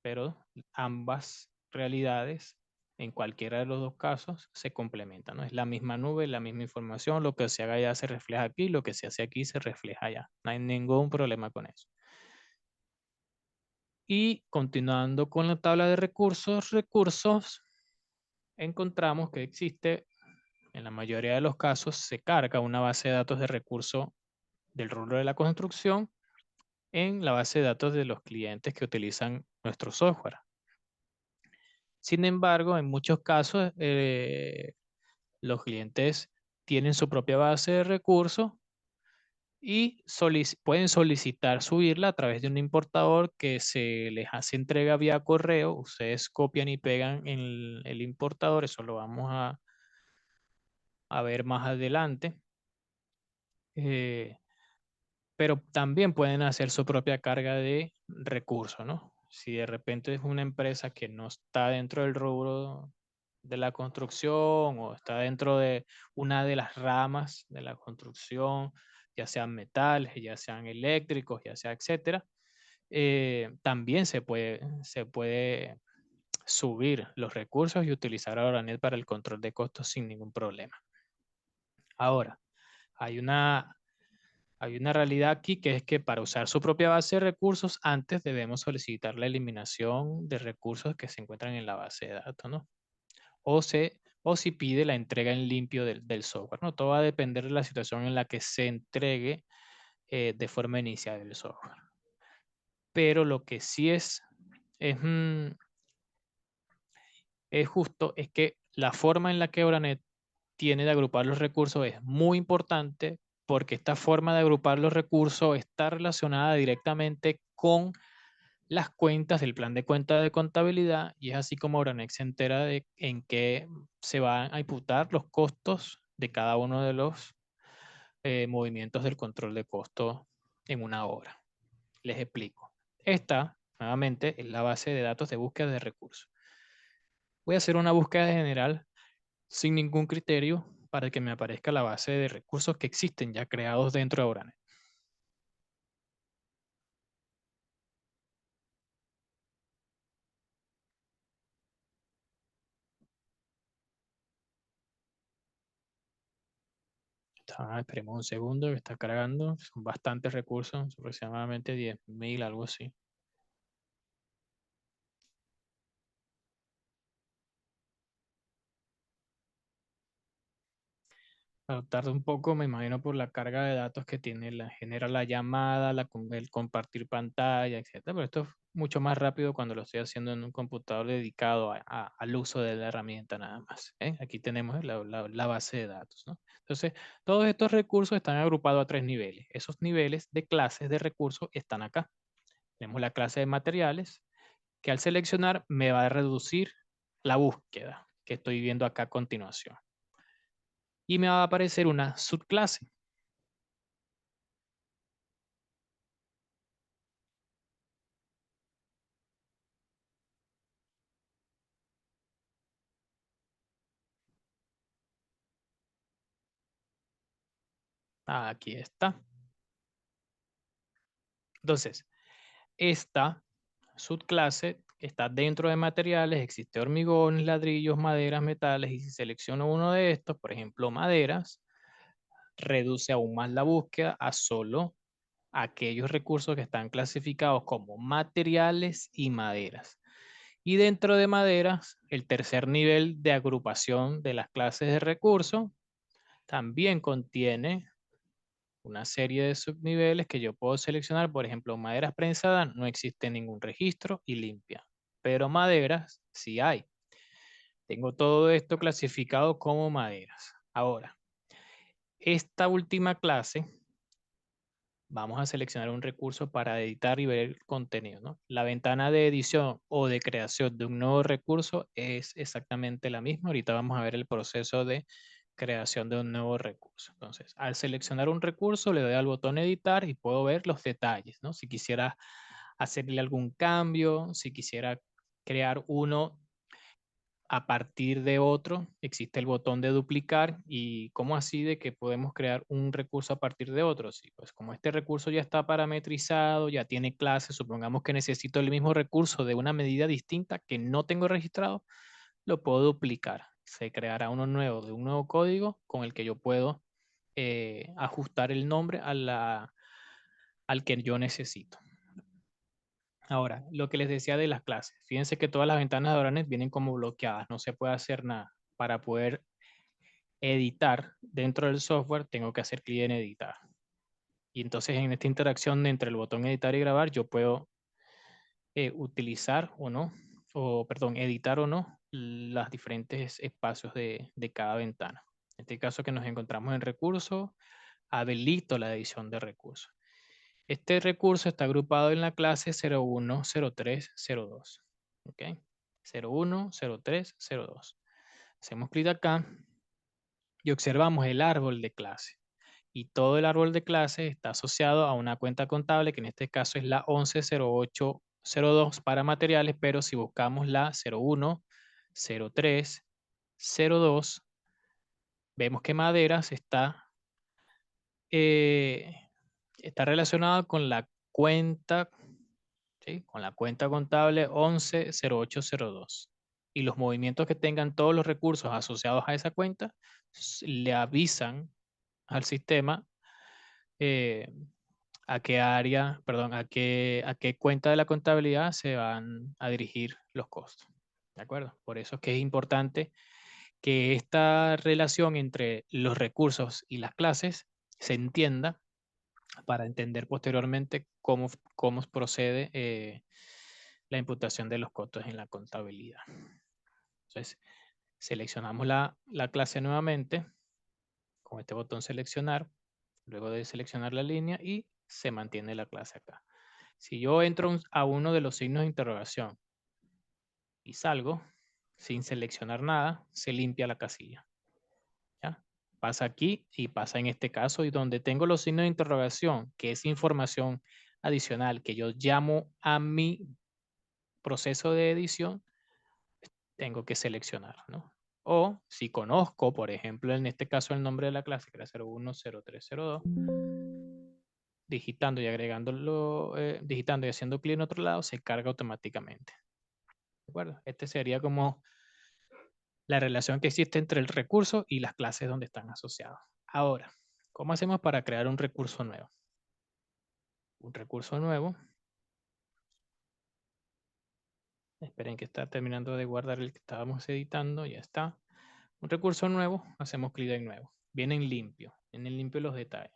Pero ambas realidades, en cualquiera de los dos casos, se complementan, ¿no? Es la misma nube, la misma información, lo que se haga allá se refleja aquí, lo que se hace aquí se refleja allá. No hay ningún problema con eso. Y continuando con la tabla de recursos, encontramos que existe, en la mayoría de los casos, se carga una base de datos de recursos del rubro de la construcción en la base de datos de los clientes que utilizan nuestro software. Sin embargo, en muchos casos, los clientes tienen su propia base de recursos y pueden solicitar subirla a través de un importador que se les hace entrega vía correo. Ustedes copian y pegan en el importador, eso lo vamos a ver más adelante. Pero también pueden hacer su propia carga de recursos, ¿no? Si de repente es una empresa que no está dentro del rubro de la construcción o está dentro de una de las ramas de la construcción, ya sean metales, ya sean eléctricos, ya sea etcétera, también se puede subir los recursos y utilizar a Oranet para el control de costos sin ningún problema. Ahora, hay una realidad aquí que es que para usar su propia base de recursos, antes debemos solicitar la eliminación de recursos que se encuentran en la base de datos, ¿no? O si pide la entrega en limpio del software, ¿no? Todo va a depender de la situación en la que se entregue de forma inicial el software. Pero lo que sí es, mm, es justo es que la forma en la que Oranet tiene de agrupar los recursos es muy importante porque esta forma de agrupar los recursos está relacionada directamente con las cuentas del plan de cuenta de contabilidad y es así como Oranex se entera de en qué se van a imputar los costos de cada uno de los movimientos del control de costos en una obra. Les explico. Esta, nuevamente, es la base de datos de búsqueda de recursos. Voy a hacer una búsqueda general sin ningún criterio para que me aparezca la base de recursos que existen ya creados dentro de Oranet. Esperemos un segundo que está cargando. Son bastantes recursos, aproximadamente 10.000, algo así. Tarda un poco, me imagino, por la carga de datos que tiene, genera la llamada, el compartir pantalla, etcétera. Pero esto es mucho más rápido cuando lo estoy haciendo en un computador dedicado al uso de la herramienta nada más. ¿Eh? Aquí tenemos la base de datos, ¿no? Entonces, todos estos recursos están agrupados a 3 niveles. Esos niveles de clases de recursos están acá. Tenemos la clase de materiales, que al seleccionar me va a reducir la búsqueda que estoy viendo acá a continuación. Y me va a aparecer una subclase. Aquí está. Entonces, esta subclase está dentro de materiales, existe hormigón, ladrillos, maderas, metales, y si selecciono uno de estos, por ejemplo, maderas, reduce aún más la búsqueda a solo aquellos recursos que están clasificados como materiales y maderas. Y dentro de maderas, el tercer nivel de agrupación de las clases de recursos también contiene una serie de subniveles que yo puedo seleccionar. Por ejemplo, maderas prensadas no existe ningún registro y limpia, pero maderas sí hay. Tengo todo esto clasificado como maderas. Ahora, esta última clase, vamos a seleccionar un recurso para editar y ver el contenido, ¿no? La ventana de edición o de creación de un nuevo recurso es exactamente la misma. Ahorita vamos a ver el proceso de creación de un nuevo recurso. Entonces, al seleccionar un recurso, le doy al botón editar y puedo ver los detalles, ¿no? Si quisiera hacerle algún cambio, si quisiera crear uno a partir de otro, existe el botón de duplicar. ¿Y cómo así de que podemos crear un recurso a partir de otro? Sí, pues como este recurso ya está parametrizado, ya tiene clases, supongamos que necesito el mismo recurso de una medida distinta que no tengo registrado, lo puedo duplicar. Se creará uno nuevo de un nuevo código con el que yo puedo ajustar el nombre al que yo necesito. Ahora, lo que les decía de las clases. Fíjense que todas las ventanas de Oranet vienen como bloqueadas, no se puede hacer nada. Para poder editar dentro del software, tengo que hacer clic en editar. Y entonces en esta interacción entre el botón editar y grabar, yo puedo utilizar o no, o perdón, editar o no los diferentes espacios de cada ventana. En este caso que nos encontramos en recursos, habilito la edición de recursos. Este recurso está agrupado en la clase 01, 03, 02. ¿Ok? 01, 03, 02. Hacemos clic acá y observamos el árbol de clase. Y todo el árbol de clase está asociado a una cuenta contable, que en este caso es la 110802 para materiales, pero si buscamos la 01, 03, 02, vemos que maderas está relacionado con la cuenta, ¿sí? Con la cuenta contable 110802. Y los movimientos que tengan todos los recursos asociados a esa cuenta le avisan al sistema eh, a qué área, perdón, a qué cuenta de la contabilidad se van a dirigir los costos. ¿De acuerdo? Por eso es que es importante que esta relación entre los recursos y las clases se entienda para entender posteriormente cómo procede la imputación de los costos en la contabilidad. Entonces, seleccionamos la clase nuevamente con este botón seleccionar, luego de seleccionar la línea y se mantiene la clase acá. Si yo entro a uno de los signos de interrogación y salgo sin seleccionar nada, se limpia la casilla. ¿Ya? Pasa aquí y pasa en este caso, y donde tengo los signos de interrogación, que es información adicional que yo llamo a mi proceso de edición, tengo que seleccionar, ¿no? O si conozco, por ejemplo, en este caso el nombre de la clase, que era 010302, digitando y agregándolo, digitando y haciendo clic en otro lado, se carga automáticamente. ¿De acuerdo? Este sería como la relación que existe entre el recurso y las clases donde están asociados. Ahora, ¿cómo hacemos para crear un recurso nuevo? Un recurso nuevo. Esperen que está terminando de guardar el que estábamos editando. Ya está. Un recurso nuevo, hacemos clic en nuevo. Viene en limpio. En el limpio los detalles.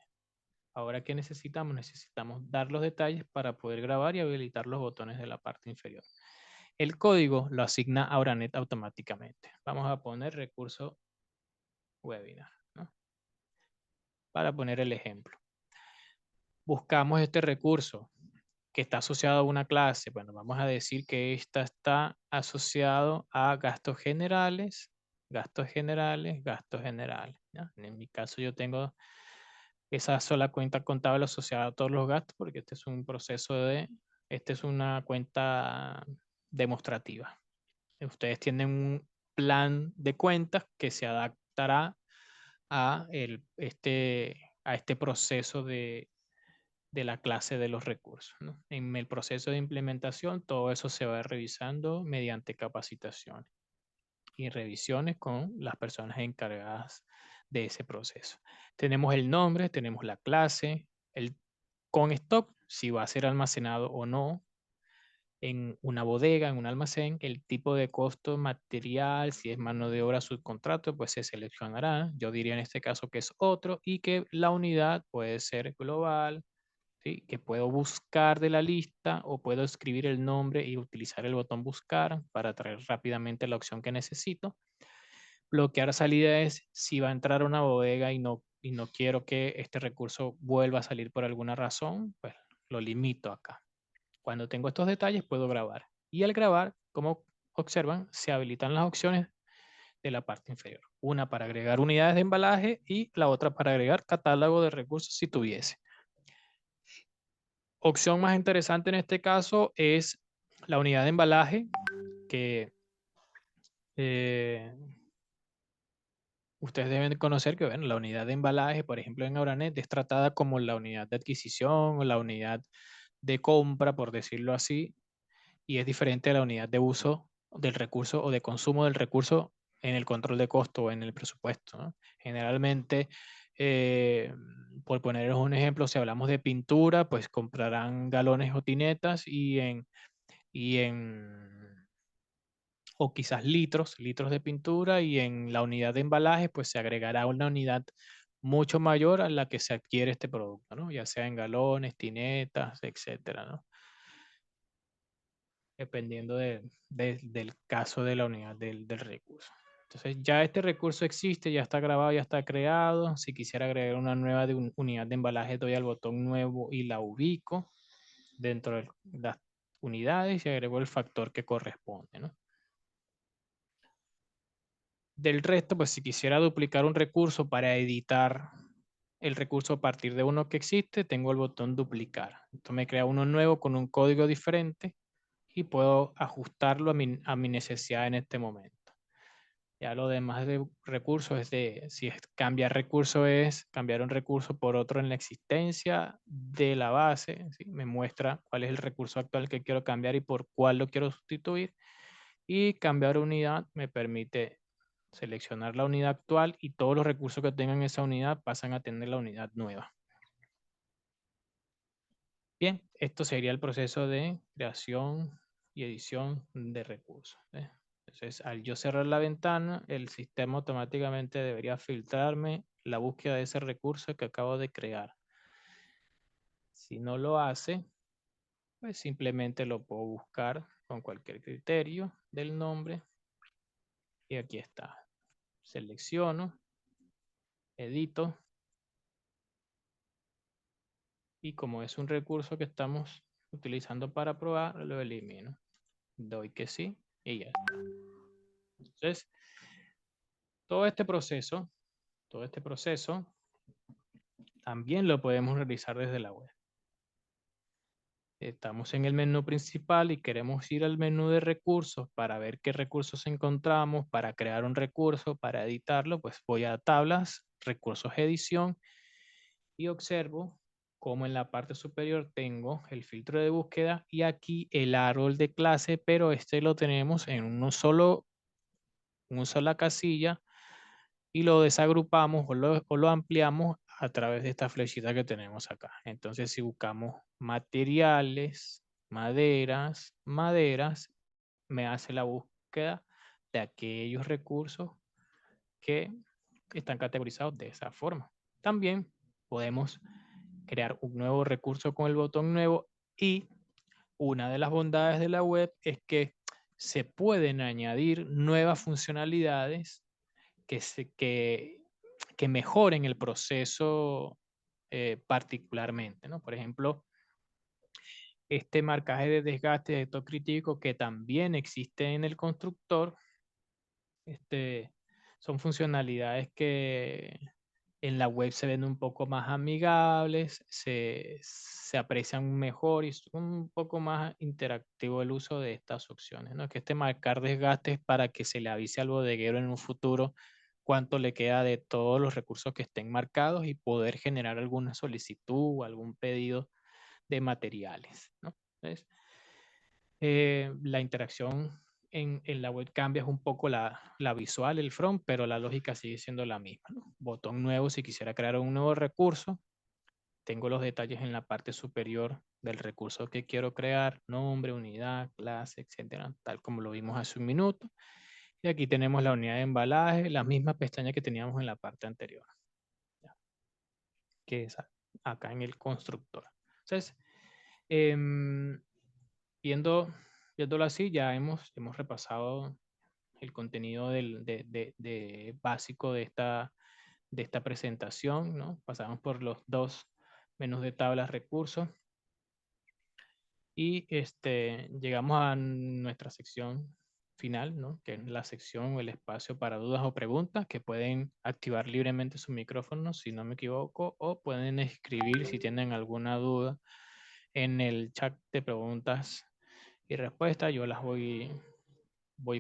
Ahora, ¿qué necesitamos? Necesitamos dar los detalles para poder grabar y habilitar los botones de la parte inferior. El código lo asigna a Oranet automáticamente. Vamos a poner recurso webinar, ¿no? Para poner el ejemplo. Buscamos este recurso que está asociado a una clase. Bueno, vamos a decir que esta está asociado a gastos generales, gastos generales, gastos generales. ¿Ya? En mi caso yo tengo esa sola cuenta contable asociada a todos los gastos porque este es un proceso esta es una cuenta demostrativa. Ustedes tienen un plan de cuentas que se adaptará a este proceso de la clase de los recursos, ¿no? En el proceso de implementación, todo eso se va revisando mediante capacitaciones y revisiones con las personas encargadas de ese proceso. Tenemos el nombre, tenemos la clase, el con stock, si va a ser almacenado o no en una bodega, en un almacén, el tipo de costo material, si es mano de obra subcontrato, pues se seleccionará. Yo diría en este caso que es otro y que la unidad puede ser global, ¿sí? Que puedo buscar de la lista o puedo escribir el nombre y utilizar el botón buscar para traer rápidamente la opción que necesito. Bloquear salida es si va a entrar a una bodega y no quiero que este recurso vuelva a salir por alguna razón, pues lo limito acá. Cuando tengo estos detalles puedo grabar. Y al grabar, como observan, se habilitan las opciones de la parte inferior. Una para agregar unidades de embalaje y la otra para agregar catálogo de recursos si tuviese. Opción más interesante en este caso es la unidad de embalaje que eh, ustedes deben conocer que bueno, la unidad de embalaje, por ejemplo en Auranet, es tratada como la unidad de adquisición o la unidad de compra, por decirlo así, y es diferente a la unidad de uso del recurso o de consumo del recurso en el control de costo o en el presupuesto, ¿no? Generalmente, eh, por poner un ejemplo, si hablamos de pintura, pues comprarán galones o tinetas y en o quizás litros de pintura y en la unidad de embalaje, pues se agregará una unidad mucho mayor a la que se adquiere este producto, ¿no? Ya sea en galones, tinetas, etcétera, ¿no? Dependiendo del caso de la unidad del recurso. Entonces ya este recurso existe, ya está grabado, ya está creado. Si quisiera agregar una nueva unidad de embalaje, doy al botón nuevo y la ubico dentro de las unidades y agrego el factor que corresponde, ¿no? Del resto, pues si quisiera duplicar un recurso para editar el recurso a partir de uno que existe, tengo el botón duplicar. Esto me crea uno nuevo con un código diferente y puedo ajustarlo a mi necesidad en este momento. Ya lo demás de recursos es de, si es cambiar recurso es cambiar un recurso por otro en la existencia de la base, ¿sí? Me muestra cuál es el recurso actual que quiero cambiar y por cuál lo quiero sustituir. Y cambiar unidad me permite seleccionar la unidad actual y todos los recursos que tengan esa unidad pasan a tener la unidad nueva. Bien, esto sería el proceso de creación y edición de recursos. Entonces, al yo cerrar la ventana, el sistema automáticamente debería filtrarme la búsqueda de ese recurso que acabo de crear. Si no lo hace, pues simplemente lo puedo buscar con cualquier criterio del nombre. Y aquí está. Selecciono, edito. Y como es un recurso que estamos utilizando para probar, lo elimino. Doy que sí y ya está. Entonces, todo este proceso también lo podemos realizar desde la web. Estamos en el menú principal y queremos ir al menú de recursos para ver qué recursos encontramos, para crear un recurso, para editarlo, pues voy a tablas, recursos edición y observo como en la parte superior tengo el filtro de búsqueda y aquí el árbol de clase, pero este lo tenemos en una sola casilla y lo desagrupamos o lo ampliamos a través de esta flechita que tenemos acá. Entonces, si buscamos materiales, maderas, me hace la búsqueda de aquellos recursos que están categorizados de esa forma. También podemos crear un nuevo recurso con el botón nuevo y una de las bondades de la web es que se pueden añadir nuevas funcionalidades que mejoren el proceso particularmente, ¿no? Por ejemplo, este marcaje de desgaste de esto crítico que también existe en el constructor, este, son funcionalidades que en la web se ven un poco más amigables, se aprecian mejor y es un poco más interactivo el uso de estas opciones, ¿no? Que este marcar desgastes para que se le avise al bodeguero en un futuro cuánto le queda de todos los recursos que estén marcados y poder generar alguna solicitud o algún pedido de materiales, ¿no? Entonces, la interacción en la web cambias un poco la visual, el front, pero la lógica sigue siendo la misma, ¿no? Botón nuevo si quisiera crear un nuevo recurso. Tengo los detalles en la parte superior del recurso que quiero crear, nombre, unidad, clase, etcétera, tal como lo vimos hace un minuto. Y aquí tenemos la unidad de embalaje, la misma pestaña que teníamos en la parte anterior, ¿ya? Que es acá en el constructor. Entonces, em, viendo, viéndolo así, ya hemos repasado el contenido básico de esta presentación, ¿no? Pasamos por los dos menús de tablas recursos y llegamos a nuestra sección final, ¿no? Que es la sección o el espacio para dudas o preguntas, que pueden activar libremente su micrófono, si no me equivoco, o pueden escribir si tienen alguna duda en el chat de preguntas y respuestas. Yo las voy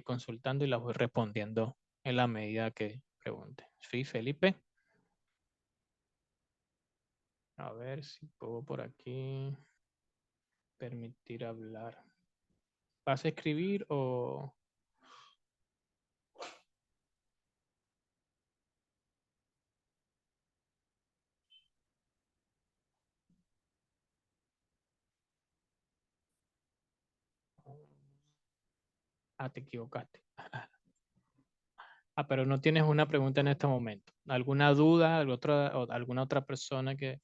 consultando y las voy respondiendo en la medida que pregunte. Sí, Felipe. A ver si puedo por aquí permitir hablar. ¿Vas a escribir o...? Ah, te equivocaste. Ah, pero no tienes una pregunta en este momento. ¿Alguna duda? ¿Alguna otra persona que...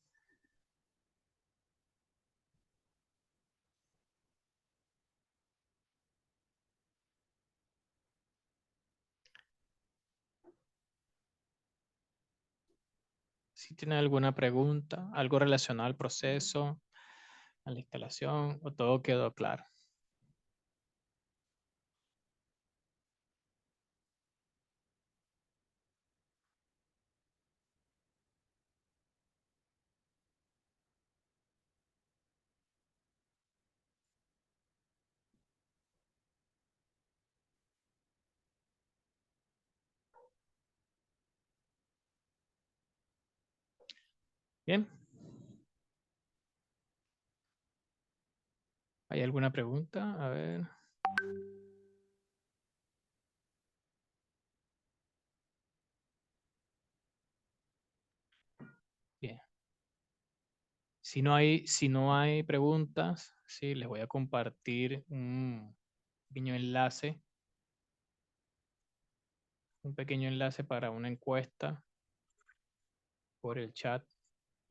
Si tiene alguna pregunta, algo relacionado al proceso, a la instalación, o todo quedó claro? Bien. ¿Hay alguna pregunta? A ver. Bien. Si no hay preguntas, sí, les voy a compartir un pequeño enlace, para una encuesta por el chat.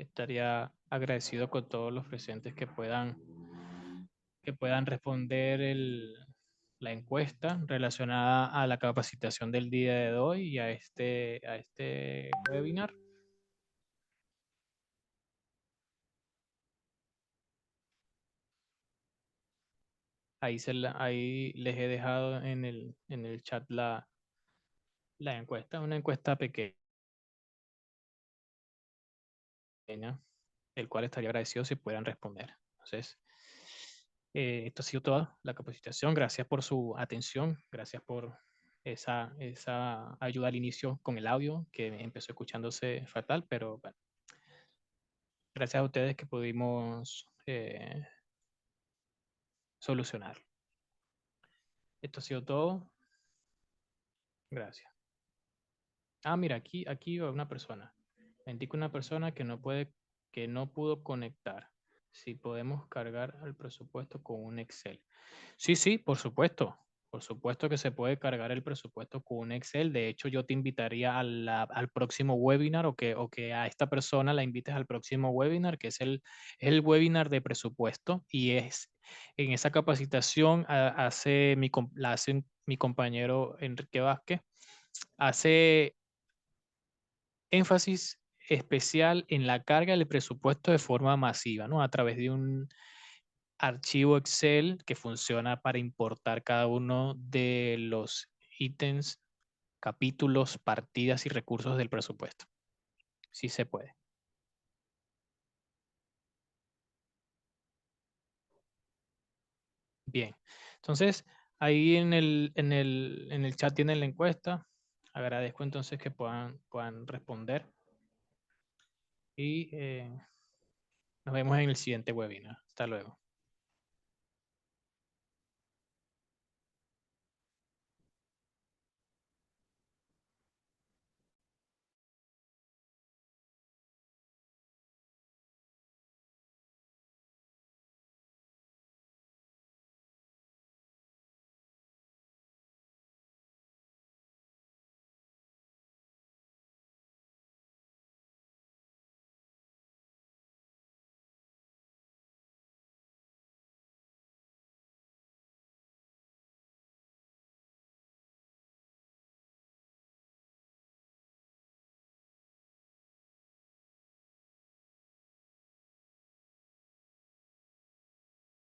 Estaría agradecido con todos los presentes que puedan responder la encuesta relacionada a la capacitación del día de hoy y a este webinar. Ahí les he dejado en el chat la encuesta, una encuesta pequeña, el cual estaría agradecido si pudieran responder. Entonces, esto ha sido toda la capacitación. Gracias por su atención. Gracias por esa ayuda al inicio con el audio, que empezó escuchándose fatal, pero bueno, gracias a ustedes que pudimos solucionar. Esto ha sido todo. Gracias. Ah, mira, aquí va una persona. Me indica una persona que no pudo conectar. Si podemos cargar al presupuesto con un Excel. Sí, sí, por supuesto. Por supuesto que se puede cargar el presupuesto con un Excel. De hecho, yo te invitaría al próximo webinar o que a esta persona la invites al próximo webinar, que es el webinar de presupuesto. Y en esa capacitación la hace mi compañero Enrique Vázquez. Hace énfasis especial en la carga del presupuesto de forma masiva, ¿no? A través de un archivo Excel que funciona para importar cada uno de los ítems, capítulos, partidas y recursos del presupuesto. Sí se puede. Bien. Entonces, ahí en el chat tienen la encuesta. Agradezco entonces que puedan responder y nos vemos en el siguiente webinar. Hasta luego.